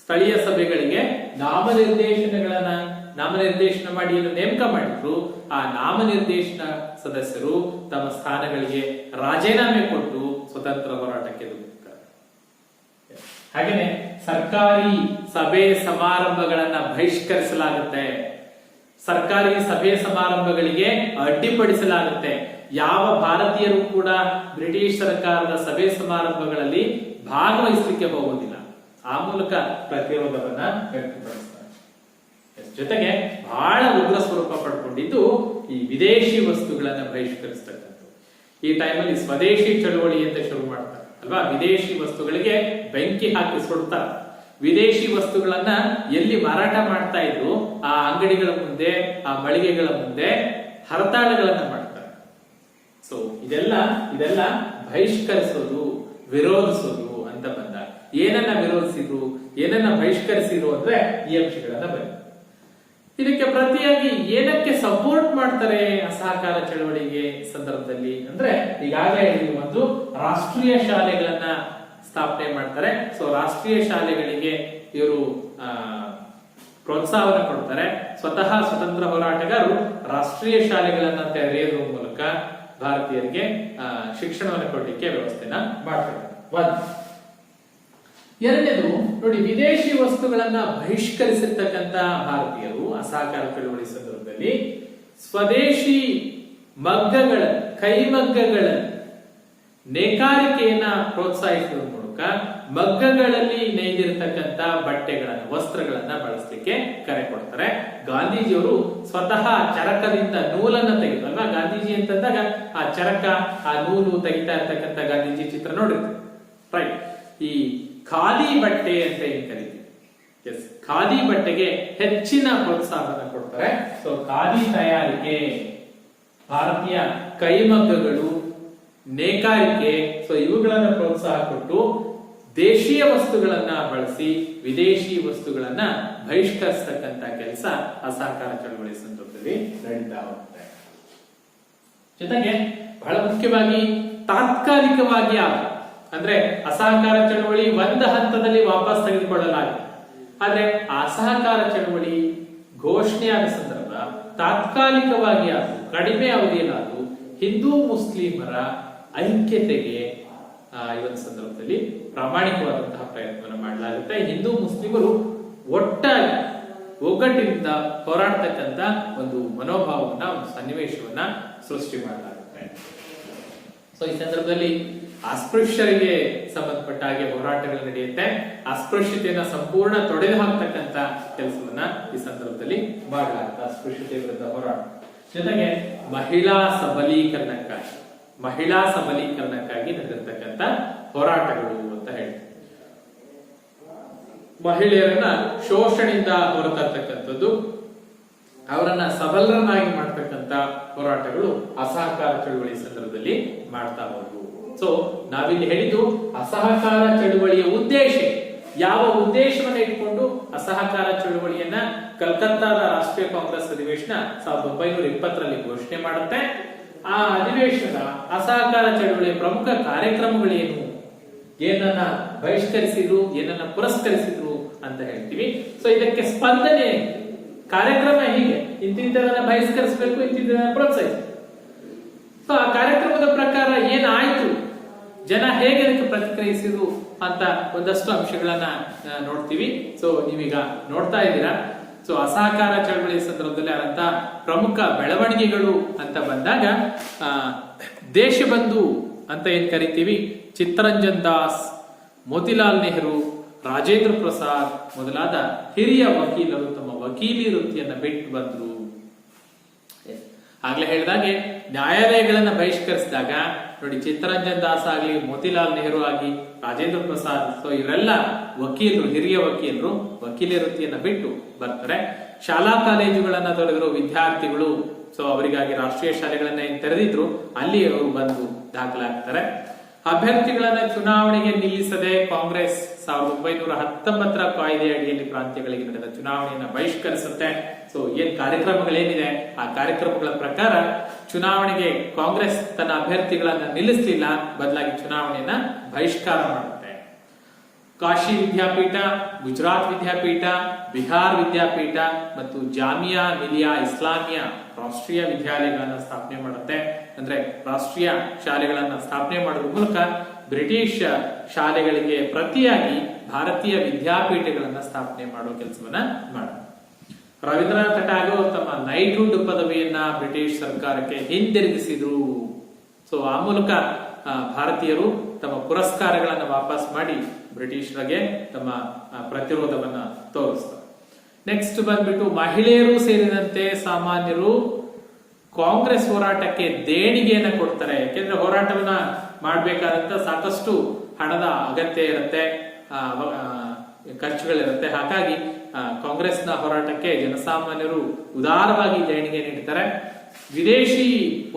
ಸ್ಥಳೀಯ ಸಭೆಗಳಿಗೆ ನಾಮನಿರ್ದೇಶನ ಮಾಡಿ ಏನು ನೇಮಕ ಮಾಡಿದ್ರು, ಆ ನಾಮನಿರ್ದೇಶನ ಸದಸ್ಯರು ತಮ್ಮ ಸ್ಥಾನಗಳಿಗೆ ರಾಜೀನಾಮೆ ಕೊಟ್ಟು ಸ್ವತಂತ್ರ ಹೋರಾಟಕ್ಕೆ ಧುಮುಕ್ತಾರೆ. ಹಾಗೇನೆ ಸರ್ಕಾರಿ ಸಭೆ ಸಮಾರಂಭಗಳನ್ನ ಬಹಿಷ್ಕರಿಸಲಾಗುತ್ತೆ. ಸರ್ಕಾರಿ ಸಭೆ ಸಮಾರಂಭಗಳಿಗೆ ಅಡ್ಡಿಪಡಿಸಲಾಗುತ್ತೆ. ಯಾವ ಭಾರತೀಯರು ಕೂಡ ಬ್ರಿಟಿಷ್ ಸರ್ಕಾರದ ಸಭೆ ಸಮಾರಂಭಗಳಲ್ಲಿ ಭಾಗವಹಿಸಲಿಕ್ಕೆ ಹೋಗುವುದಿಲ್ಲ. ಆ ಮೂಲಕ ಪ್ರತಿರೋಧವನ್ನ ವ್ಯಕ್ತಪಡಿಸ್ತಾರೆ. ಜೊತೆಗೆ ಬಹಳ ಉಗ್ರ ಸ್ವರೂಪ ಪಡ್ಕೊಂಡಿದ್ದು ಈ ವಿದೇಶಿ ವಸ್ತುಗಳನ್ನ ಬಹಿಷ್ಕರಿಸ್ತಕ್ಕಂಥದ್ದು. ಈ ಟೈಮಲ್ಲಿ ಸ್ವದೇಶಿ ಚಳವಳಿ ಅಂತ ಶುರು ಮಾಡ್ತಾರೆ ಅಲ್ವಾ. ವಿದೇಶಿ ವಸ್ತುಗಳಿಗೆ ಬೆಂಕಿ ಹಾಕಿ ಸುಡ್ತಾರೆ. ವಿದೇಶಿ ವಸ್ತುಗಳನ್ನ ಎಲ್ಲಿ ಮಾರಾಟ ಮಾಡ್ತಾ ಇದ್ರು ಆ ಅಂಗಡಿಗಳ ಮುಂದೆ, ಆ ಮಳಿಗೆಗಳ ಮುಂದೆ ಹರತಾಳಗಳನ್ನ ಮಾಡ್ತಾರೆ. ಸೊ ಇದೆಲ್ಲ ಬಹಿಷ್ಕರಿಸೋದು, ವಿರೋಧಿಸೋದು ಅಂತ ಬಂದಾಗ ಏನನ್ನ ವಿರೋಧಿಸಿದ್ರು, ಏನನ್ನ ಬಹಿಷ್ಕರಿಸಿದ್ರು ಅಂದ್ರೆ ಈ ಅಂಶಗಳನ್ನ ಬರೀ. ಇದಕ್ಕೆ ಪ್ರತಿಯಾಗಿ ಏನಕ್ಕೆ ಸಪೋರ್ಟ್ ಮಾಡ್ತಾರೆ ಅಸಹಕಾರ ಚಳವಳಿಗೆ ಸಂದರ್ಭದಲ್ಲಿ ಅಂದ್ರೆ, ಈಗಾಗಲೇ ಒಂದು ರಾಷ್ಟ್ರೀಯ ಶಾಲೆಗಳನ್ನ ಸ್ಥಾಪನೆ ಮಾಡ್ತಾರೆ. ಸೊ ರಾಷ್ಟ್ರೀಯ ಶಾಲೆಗಳಿಗೆ ಇವರು ಪ್ರೋತ್ಸಾಹವನ್ನು ಕೊಡ್ತಾರೆ. ಸ್ವತಃ ಸ್ವತಂತ್ರ ಹೋರಾಟಗಾರರು ರಾಷ್ಟ್ರೀಯ ಶಾಲೆಗಳನ್ನ ತೆರೆಯುವ ಮೂಲಕ ಭಾರತೀಯರಿಗೆ ಶಿಕ್ಷಣವನ್ನು ಕೊಡಲಿಕ್ಕೆ ವ್ಯವಸ್ಥೆನ ಮಾಡ್ತಾರೆ. ಎರಡನೇದು ನೋಡಿ, ವಿದೇಶಿ ವಸ್ತುಗಳನ್ನ ಬಹಿಷ್ಕರಿಸಿರ್ತಕ್ಕಂಥ ಭಾರತೀಯರು ಅಸಹಕಾರ ಚಳವಳಿ ಸಂದರ್ಭದಲ್ಲಿ ಸ್ವದೇಶಿ ಮಗ್ಗಗಳ, ಕೈಮಗ್ಗಗಳ ನೇಕಾರಿಕೆಯನ್ನ ಪ್ರೋತ್ಸಾಹಿಸುವ ಮೂಲಕ ಮಗ್ಗಗಳಲ್ಲಿ ನೇಯ್ದಿರತಕ್ಕಂತ ಬಟ್ಟೆಗಳನ್ನ, ವಸ್ತ್ರಗಳನ್ನ ಬಳಸಲಿಕ್ಕೆ ಕರೆ ಕೊಡ್ತಾರೆ. ಗಾಂಧೀಜಿಯವರು ಸ್ವತಃ ಚರಕದಿಂದ ನೂಲನ್ನ ತೆಗೆದು ಅಲ್ವಾ, ಗಾಂಧೀಜಿ ಅಂತಂದಾಗ ಆ ಚರಕ, ಆ ನೂಲು ತೆಗಿತಾ ಇರ್ತಕ್ಕಂಥ ಗಾಂಧೀಜಿ ಚಿತ್ರ ನೋಡಿರ್ತೀವಿ, ರೈಟ್. ಈ ಖಾದಿ ಬಟ್ಟೆ ಅಂತ ಏನ್ ಕರಿತೀವಿ, ಎಸ್, ಖಾದಿ ಬಟ್ಟೆಗೆ ಹೆಚ್ಚಿನ ಪ್ರೋತ್ಸಾಹವನ್ನು ಕೊಡ್ತಾರೆ. ಸೊ ಖಾದಿ ತಯಾರಿಕೆ, ಭಾರತೀಯ ಕೈಮಗ್ಗಗಳು, ನೇಕಾರಿಕೆ, ಸೊ ಇವುಗಳನ್ನ ಪ್ರೋತ್ಸಾಹ ಕೊಟ್ಟು ದೇಶೀಯ ವಸ್ತುಗಳನ್ನ ಬಳಸಿ ವಿದೇಶಿ ವಸ್ತುಗಳನ್ನ ಬಹಿಷ್ಕರಿಸತಕ್ಕಂತ ಕೆಲಸ ಅಸಹಕಾರ ಚಳವಳಿ ಸಂದರ್ಭದಲ್ಲಿ ನಡೀತಾ ಹೋಗುತ್ತೆ. ಜೊತೆಗೆ ಬಹಳ ಮುಖ್ಯವಾಗಿ ತಾತ್ಕಾಲಿಕವಾಗಿ ಅಂದ್ರೆ ಅಸಹಕಾರ ಚಳವಳಿ ಒಂದು ಹಂತದಲ್ಲಿ ವಾಪಸ್ ತೆಗೆದುಕೊಳ್ಳಲಾಗಿದೆ. ಆದ್ರೆ ಅಸಹಕಾರ ಚಳವಳಿ ಘೋಷಣೆಯಾದ ಸಂದರ್ಭ ತಾತ್ಕಾಲಿಕವಾಗಿ ಕಡಿಮೆ ಅವಧಿಯಲ್ಲಾದು ಹಿಂದೂ ಮುಸ್ಲಿಮರ ಐಕ್ಯತೆಗೆ ಈ ಒಂದು ಸಂದರ್ಭದಲ್ಲಿ ಪ್ರಾಮಾಣಿಕವಾದಂತಹ ಪ್ರಯತ್ನವನ್ನು ಮಾಡಲಾಗುತ್ತೆ. ಹಿಂದೂ ಮುಸ್ಲಿಮರು ಒಟ್ಟಾಗಿ ಒಗ್ಗಟ್ಟಿನಿಂದ ಹೋರಾಡ್ತಕ್ಕಂತ ಒಂದು ಮನೋಭಾವವನ್ನ, ಒಂದು ಸನ್ನಿವೇಶವನ್ನ ಸೃಷ್ಟಿ ಮಾಡಲಾಗುತ್ತೆ. ಸೊ ಈ ಸಂದರ್ಭದಲ್ಲಿ ಅಸ್ಪೃಶ್ಯರಿಗೆ ಸಂಬಂಧಪಟ್ಟ ಹಾಗೆ ಹೋರಾಟಗಳು ನಡೆಯುತ್ತೆ. ಅಸ್ಪೃಶ್ಯತೆಯನ್ನ ಸಂಪೂರ್ಣ ತೊಡೆದು ಹಾಕ್ತಕ್ಕಂತ ಕೆಲಸವನ್ನ ಈ ಸಂದರ್ಭದಲ್ಲಿ ಮಾಡಲಾಗುತ್ತೆ, ಅಸ್ಪೃಶ್ಯತೆ ವಿರುದ್ಧ ಹೋರಾಟ. ಜೊತೆಗೆ ಮಹಿಳಾ ಸಬಲೀಕರಣಕ್ಕಾಗಿ ನಡೆದಿರ್ತಕ್ಕಂಥ ಹೋರಾಟಗಳು ಅಂತ ಹೇಳಿ, ಮಹಿಳೆಯರನ್ನ ಶೋಷಣೆಯಿಂದ ಹೊರತರ್ತಕ್ಕಂಥದ್ದು, ಅವರನ್ನ ಸಬಲರನ್ನಾಗಿ ಮಾಡ್ತಕ್ಕಂಥ ಹೋರಾಟಗಳು ಅಸಹಕಾರ ಚಳುವಳಿ ಸಂದರ್ಭದಲ್ಲಿ ಮಾಡ್ತಾ ಹೋದ್ರು. ಸೊ ನಾವಿಲ್ಲಿ ಹೇಳಿದ್ದು ಅಸಹಕಾರ ಚಳುವಳಿಯ ಉದ್ದೇಶ, ಯಾವ ಉದ್ದೇಶವನ್ನ ಇಟ್ಕೊಂಡು ಅಸಹಕಾರ ಚಳುವಳಿಯನ್ನ ಕಲ್ಕತ್ತಾದ ರಾಷ್ಟ್ರೀಯ ಕಾಂಗ್ರೆಸ್ ಅಧಿವೇಶನ 1920ರಲ್ಲಿ ಘೋಷಣೆ ಮಾಡುತ್ತೆ. ಆ ಅಧಿವೇಶನದ ಅಸಹಕಾರ ಚಳುವಳಿಯ ಪ್ರಮುಖ ಕಾರ್ಯಕ್ರಮಗಳೇನು, ಏನನ್ನ ಬಹಿಷ್ಕರಿಸಿದ್ರು, ಏನನ್ನ ಪುರಸ್ಕರಿಸಿದ್ರು ಅಂತ ಹೇಳ್ತೀವಿ. ಸೊ ಇದಕ್ಕೆ ಸ್ಪಂದನೆ ಕಾರ್ಯಕ್ರಮ ಹೀಗೆ, ಇಂತಿಂತದನ್ನ ಬಹಿಷ್ಕರಿಸಬೇಕು, ಇಂತಿಂತದನ್ನ ಪ್ರೋತ್ಸಾಹಿಸಬೇಕು. ಸೊ ಆ ಕಾರ್ಯಕ್ರಮದ ಪ್ರಕಾರ ಏನಾಯ್ತು, ಜನ ಹೇಗೆ ಅದಕ್ಕೆ ಪ್ರತಿಕ್ರಿಯಿಸಿದ್ರು ಅಂತ ಒಂದಷ್ಟು ಅಂಶಗಳನ್ನ ನೋಡ್ತೀವಿ. ಸೊ ನೀವೀಗ ನೋಡ್ತಾ ಇದ್ದೀರಾ. ಸೊ ಅಸಹಕಾರ ಚಳವಳಿ ಸಂದರ್ಭದಲ್ಲಿ ಆದಂತ ಪ್ರಮುಖ ಬೆಳವಣಿಗೆಗಳು ಅಂತ ಬಂದಾಗ ದೇಶಬಂಧು ಅಂತ ಏನ್ ಕರಿತೀವಿ, ಚಿತ್ತರಂಜನ್ ದಾಸ್, ಮೋತಿಲಾಲ್ ನೆಹರು, ರಾಜೇಂದ್ರ ಪ್ರಸಾದ್ ಮೊದಲಾದ ಹಿರಿಯ ವಕೀಲರು ತಮ್ಮ ವಕೀಲಿ ವೃತ್ತಿಯನ್ನ ಬಿಟ್ಟು ಬಂದ್ರು. ಆಗ್ಲೇ ಹೇಳಿದಾಗೆ ನ್ಯಾಯಾಲಯಗಳನ್ನ ಬಹಿಷ್ಕರಿಸಿದಾಗ ನೋಡಿ, ಚಿತ್ತರಂಜನ್ ದಾಸ್ ಆಗ್ಲಿ, ಮೋತಿಲಾಲ್ ನೆಹರು ಆಗಿ, ರಾಜೇಂದ್ರ ಪ್ರಸಾದ್, ಸೊ ಇವರೆಲ್ಲ ವಕೀಲರು, ಹಿರಿಯ ವಕೀಲರು ವಕೀಲಿ ವೃತ್ತಿಯನ್ನ ಬಿಟ್ಟು ಬರ್ತಾರೆ. ಶಾಲಾ ಕಾಲೇಜುಗಳನ್ನ ತೊರೆದಿರೋ ವಿದ್ಯಾರ್ಥಿಗಳು, ಸೊ ಅವರಿಗಾಗಿ ರಾಷ್ಟ್ರೀಯ ಶಾಲೆಗಳನ್ನ ಏನ್ ತೆರೆದಿದ್ರು ಅಲ್ಲಿ ಅವರು ಬಂದು ದಾಖಲಾಗ್ತಾರೆ. ಅಭ್ಯರ್ಥಿಗಳನ್ನ ಚುನಾವಣೆಗೆ ನಿಲ್ಲಿಸದೆ ಕಾಂಗ್ರೆಸ್ 1919ರ ಕಾಯ್ದೆ ಅಡಿಯಲ್ಲಿ ಪ್ರಾಂತ್ಯಗಳಿಗೆ ನಡೆದ ಚುನಾವಣೆಯನ್ನ ಬಹಿಷ್ಕರಿಸುತ್ತೆ. ಸೊ ಏನ್ ಕಾರ್ಯಕ್ರಮಗಳೇನಿದೆ ಆ ಕಾರ್ಯಕ್ರಮಗಳ ಪ್ರಕಾರ ಚುನಾವಣೆಗೆ ಕಾಂಗ್ರೆಸ್ ತನ್ನ ಅಭ್ಯರ್ಥಿಗಳನ್ನ ನಿಲ್ಲಿಸಲಿಲ್ಲ, ಬದಲಾಗಿ ಚುನಾವಣೆಯನ್ನ ಬಹಿಷ್ಕಾರ ಮಾಡುತ್ತೆ. ಕಾಶಿ ವಿದ್ಯಾಪೀಠ, ಗುಜರಾತ್ ವಿದ್ಯಾಪೀಠ, ಬಿಹಾರ್ ವಿದ್ಯಾಪೀಠ ಮತ್ತು ಜಾಮಿಯಾ ಮಿಲಿಯಾ ಇಸ್ಲಾಮಿಯಾ ರಾಷ್ಟ್ರೀಯ ವಿದ್ಯಾಲಯಗಳನ್ನ ಸ್ಥಾಪನೆ ಮಾಡುತ್ತೆ. ಅಂದ್ರೆ ರಾಷ್ಟ್ರೀಯ ಶಾಲೆಗಳನ್ನ ಸ್ಥಾಪನೆ ಮಾಡೋದ್ರ ಮೂಲಕ ಬ್ರಿಟಿಷ್ ಶಾಲೆಗಳಿಗೆ ಪ್ರತಿಯಾಗಿ ಭಾರತೀಯ ವಿದ್ಯಾಪೀಠಗಳನ್ನ ಸ್ಥಾಪನೆ ಮಾಡುವ ಕೆಲಸವನ್ನ ಮಾಡುತ್ತೆ. ರವೀಂದ್ರನಾಥ ಠಾಗೋರ್ ತಮ್ಮ ನೈಟ್ಹುಡ್ ಪದವಿಯನ್ನ ಬ್ರಿಟಿಷ್ ಸರ್ಕಾರಕ್ಕೆ ಹಿಂದಿರುಗಿಸಿದ್ರು. ಸೊ ಆ ಮೂಲಕ ಭಾರತೀಯರು ತಮ್ಮ ಪುರಸ್ಕಾರಗಳನ್ನ ವಾಪಸ್ ಮಾಡಿ ಬ್ರಿಟಿಷರಿಗೆ ತಮ್ಮ ಪ್ರತಿರೋಧವನ್ನ ತೋರಿಸ್ತಾರೆ. ನೆಕ್ಸ್ಟ್ ಬಂದ್ಬಿಟ್ಟು ಮಹಿಳೆಯರು ಸೇರಿದಂತೆ ಸಾಮಾನ್ಯರು ಕಾಂಗ್ರೆಸ್ ಹೋರಾಟಕ್ಕೆ ದೇಣಿಗೆಯನ್ನ ಕೊಡ್ತಾರೆ. ಯಾಕೆಂದ್ರೆ ಹೋರಾಟವನ್ನ ಮಾಡ್ಬೇಕಾದಂತ ಸಾಕಷ್ಟು ಹಣದ ಅಗತ್ಯ ಇರುತ್ತೆ, ಖರ್ಚುಗಳಿರುತ್ತೆ. ಹಾಗಾಗಿ ಕಾಂಗ್ರೆಸ್ನ ಹೋರಾಟಕ್ಕೆ ಜನಸಾಮಾನ್ಯರು ಉದಾರವಾಗಿ ದೇಣಿಗೆ ನೀಡ್ತಾರೆ. ವಿದೇಶಿ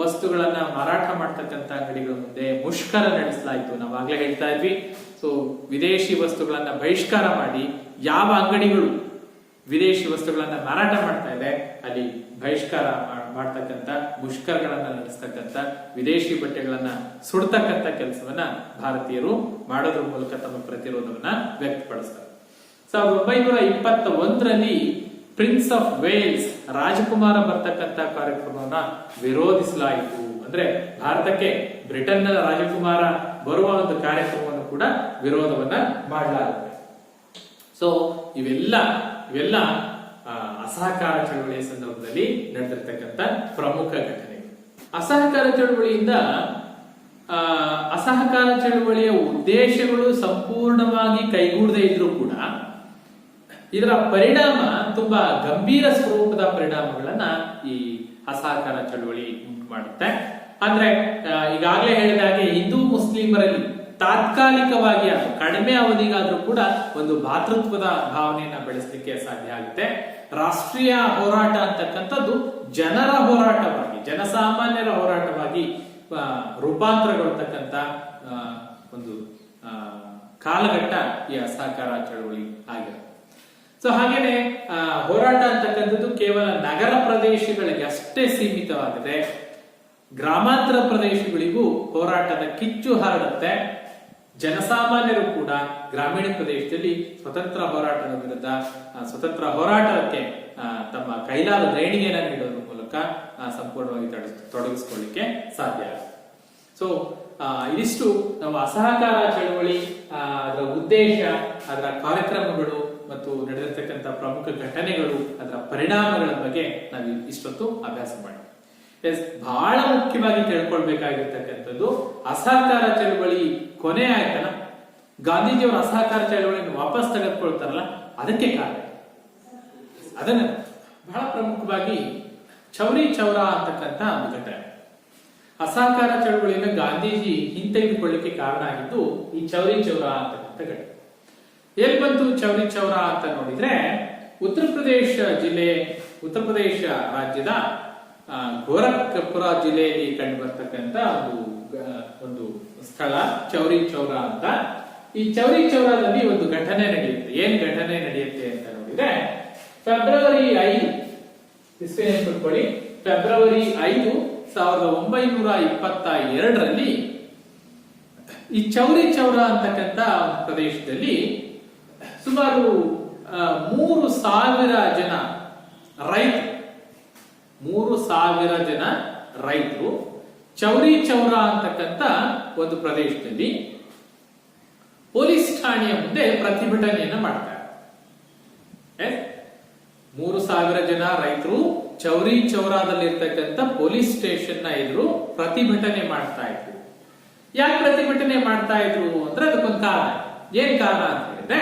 ವಸ್ತುಗಳನ್ನ ಮಾರಾಟ ಮಾಡ್ತಕ್ಕಂಥ ಅಂಗಡಿಗಳ ಮುಂದೆ ಮುಷ್ಕರ ನಡೆಸಲಾಯಿತು. ನಾವಾಗ್ಲೇ ಹೇಳ್ತಾ ಇದ್ವಿ. ಸೊ ವಿದೇಶಿ ವಸ್ತುಗಳನ್ನ ಬಹಿಷ್ಕಾರ ಮಾಡಿ ಯಾವ ಅಂಗಡಿಗಳು ವಿದೇಶಿ ವಸ್ತುಗಳನ್ನ ಮಾರಾಟ ಮಾಡ್ತಾ ಇದೆ ಅಲ್ಲಿ ಬಹಿಷ್ಕಾರ ಮಾಡ್ತಕ್ಕಂಥ, ಮುಷ್ಕರಗಳನ್ನ ನಡೆಸ್ತಕ್ಕಂಥ, ವಿದೇಶಿ ಬಟ್ಟೆಗಳನ್ನ ಸುಡ್ತಕ್ಕಂಥ ಕೆಲಸವನ್ನ ಭಾರತೀಯರು ಮಾಡೋದ್ರ ಮೂಲಕ ತಮ್ಮ ಪ್ರತಿರೋಧವನ್ನ ವ್ಯಕ್ತಪಡಿಸ್ತಾರೆ. 1921ರಲ್ಲಿ ಪ್ರಿನ್ಸ್ ಆಫ್ ವೇಲ್ಸ್ ರಾಜಕುಮಾರ ಬರ್ತಕ್ಕಂಥ ಕಾರ್ಯಕ್ರಮವನ್ನ ವಿರೋಧಿಸಲಾಯಿತು. ಅಂದ್ರೆ ಭಾರತಕ್ಕೆ ಬ್ರಿಟನ್ನ ರಾಜಕುಮಾರ ಬರುವ ಒಂದು ಕಾರ್ಯಕ್ರಮವನ್ನು ಕೂಡ ವಿರೋಧವನ್ನ ಮಾಡಲಾಗುತ್ತೆ. ಸೊ ಇವೆಲ್ಲ ಅಸಹಕಾರ ಚಳವಳಿಯ ಸಂದರ್ಭದಲ್ಲಿ ನಡೆದಿರ್ತಕ್ಕಂಥ ಪ್ರಮುಖ ಘಟನೆಗಳು. ಅಸಹಕಾರ ಚಳವಳಿಯಿಂದ ಅಸಹಕಾರ ಚಳವಳಿಯ ಉದ್ದೇಶಗಳು ಸಂಪೂರ್ಣವಾಗಿ ಕೈಗೂಡದೇ ಇದ್ರೂ ಕೂಡ ಇದರ ಪರಿಣಾಮ ತುಂಬಾ ಗಂಭೀರ ಸ್ವರೂಪದ ಪರಿಣಾಮಗಳನ್ನ ಈ ಅಸಹಕಾರ ಚಳವಳಿ ಉಂಟು ಮಾಡುತ್ತೆ. ಅಂದ್ರೆ ಈಗಾಗಲೇ ಹೇಳಿದ ಹಾಗೆ ಹಿಂದೂ ಮುಸ್ಲಿಮರಲ್ಲಿ ತಾತ್ಕಾಲಿಕ ತಾತ್ಕಾಲಿಕವಾಗಿ ಅದು ಕಡಿಮೆ ಅವಧಿಗಾದ್ರೂ ಕೂಡ ಒಂದು ಭಾತೃತ್ವದ ಭಾವನೆಯನ್ನ ಬೆಳೆಸಲಿಕ್ಕೆ ಸಾಧ್ಯ ಆಗುತ್ತೆ. ರಾಷ್ಟ್ರೀಯ ಹೋರಾಟ ಅಂತಕ್ಕಂಥದ್ದು ಜನರ ಹೋರಾಟವಾಗಿ, ಜನಸಾಮಾನ್ಯರ ಹೋರಾಟವಾಗಿ ರೂಪಾಂತರಗೊಳ್ತಕ್ಕಂಥ ಒಂದು ಕಾಲಘಟ್ಟ ಈ ಅಸಹಕಾರ ಚಳವಳಿ ಆಗಿದೆ. ಸೊ ಹಾಗೇನೆ ಹೋರಾಟ ಅಂತಕ್ಕಂಥದ್ದು ಕೇವಲ ನಗರ ಪ್ರದೇಶಗಳಿಗೆ ಅಷ್ಟೇ ಸೀಮಿತವಾಗಿದೆ. ಗ್ರಾಮಾಂತರ ಪ್ರದೇಶಗಳಿಗೂ ಹೋರಾಟದ ಕಿಚ್ಚು ಹರಡುತ್ತೆ. ಜನಸಾಮಾನ್ಯರು ಕೂಡ ಗ್ರಾಮೀಣ ಪ್ರದೇಶದಲ್ಲಿ ಸ್ವತಂತ್ರ ಹೋರಾಟದ ವಿರುದ್ಧ ಸ್ವತಂತ್ರ ಹೋರಾಟಕ್ಕೆ ತಮ್ಮ ಕೈಲಾದ ದೇಣಿಗೆಯನ್ನು ನೀಡೋದ್ರ ಮೂಲಕ ಸಂಪೂರ್ಣವಾಗಿ ತೊಡಗಿಸಿಕೊಳ್ಳಿಕ್ಕೆ ಸಾಧ್ಯ ಆಗುತ್ತೆ. ಸೊ ಇದಿಷ್ಟು ನಾವು ಅಸಹಕಾರ ಚಳವಳಿ, ಅದರ ಉದ್ದೇಶ, ಅದರ ಕಾರ್ಯಕ್ರಮಗಳು ಮತ್ತು ನಡೆದಿರ್ತಕ್ಕಂಥ ಪ್ರಮುಖ ಘಟನೆಗಳು, ಅದರ ಪರಿಣಾಮಗಳ ಬಗ್ಗೆ ನಾವು ಇಷ್ಟೊತ್ತು ಅಭ್ಯಾಸ ಮಾಡಿದ್ವಿ. ಬಹಳ ಮುಖ್ಯವಾಗಿ ತಿಳ್ಕೊಳ್ಬೇಕಾಗಿರ್ತಕ್ಕಂಥದ್ದು, ಅಸಹಕಾರ ಚಳವಳಿ ಕೊನೆ ಆಯ್ತಲ್ಲ, ಗಾಂಧೀಜಿಯವರ ಅಸಹಕಾರ ಚಳವಳಿಯನ್ನು ವಾಪಸ್ ತೆಗೆದುಕೊಳ್ತಾರಲ್ಲ, ಅದಕ್ಕೆ ಕಾರಣ. ಅದನ್ನ ಬಹಳ ಪ್ರಮುಖವಾಗಿ ಚೌರಿ ಚೌರ ಅಂತಕ್ಕಂಥ ಒಂದು ಘಟನೆ. ಅಸಹಕಾರ ಚಳವಳಿಯನ್ನು ಗಾಂಧೀಜಿ ಹಿಂತೆಗೆದುಕೊಳ್ಳಿಕ್ಕೆ ಕಾರಣ ಆಗಿದ್ದು ಈ ಚೌರಿ ಚೌರ ಅಂತಕ್ಕಂಥ ಘಟನೆ. ಎಲ್ಲಿ ಬಂತು ಚೌರಿ ಚೌರ ಅಂತ ನೋಡಿದ್ರೆ, ಉತ್ತರ ಪ್ರದೇಶ ರಾಜ್ಯದ ಗೋರಖ್ಪುರ ಜಿಲ್ಲೆಯಲ್ಲಿ ಕಂಡು ಬರ್ತಕ್ಕಂಥ ಒಂದು ಸ್ಥಳ ಚೌರಿ ಚೌರ ಅಂತ. ಈ ಚೌರಿ ಚೌರದಲ್ಲಿ ಒಂದು ಘಟನೆ ನಡೆಯುತ್ತೆ. ಏನ್ ಘಟನೆ ನಡೆಯುತ್ತೆ ಅಂತ ನೋಡಿದ್ರೆ, ಫೆಬ್ರವರಿ 5 ನೆನಪಿಟ್ಕೊಳ್ಳಿ, ಫೆಬ್ರವರಿ 5, 1922ರಲ್ಲಿ ಈ ಚೌರಿ ಚೌರ ಅಂತಕ್ಕಂಥ ಪ್ರದೇಶದಲ್ಲಿ ಸುಮಾರು 3,000 ಜನ ರೈತರು ಚೌರಿ ಚೌರ ಅಂತಕ್ಕಂಥ ಒಂದು ಪ್ರದೇಶದಲ್ಲಿ ಪೊಲೀಸ್ ಠಾಣೆಯ ಮುಂದೆ ಪ್ರತಿಭಟನೆಯನ್ನ ಮಾಡ್ತಾರೆ. 3,000 ಜನ ರೈತರು ಚೌರಿ ಚೌರಾದಲ್ಲಿರ್ತಕ್ಕಂಥ ಪೊಲೀಸ್ ಸ್ಟೇಷನ್ ನ ಎದುರು ಪ್ರತಿಭಟನೆ ಮಾಡ್ತಾ ಇದ್ರು. ಯಾಕೆ ಪ್ರತಿಭಟನೆ ಮಾಡ್ತಾ ಇದ್ರು ಅಂದ್ರೆ ಅದಕ್ಕೊಂದು ಕಾರಣ. ಏನ್ ಕಾರಣ ಅಂತ ಹೇಳಿದ್ರೆ,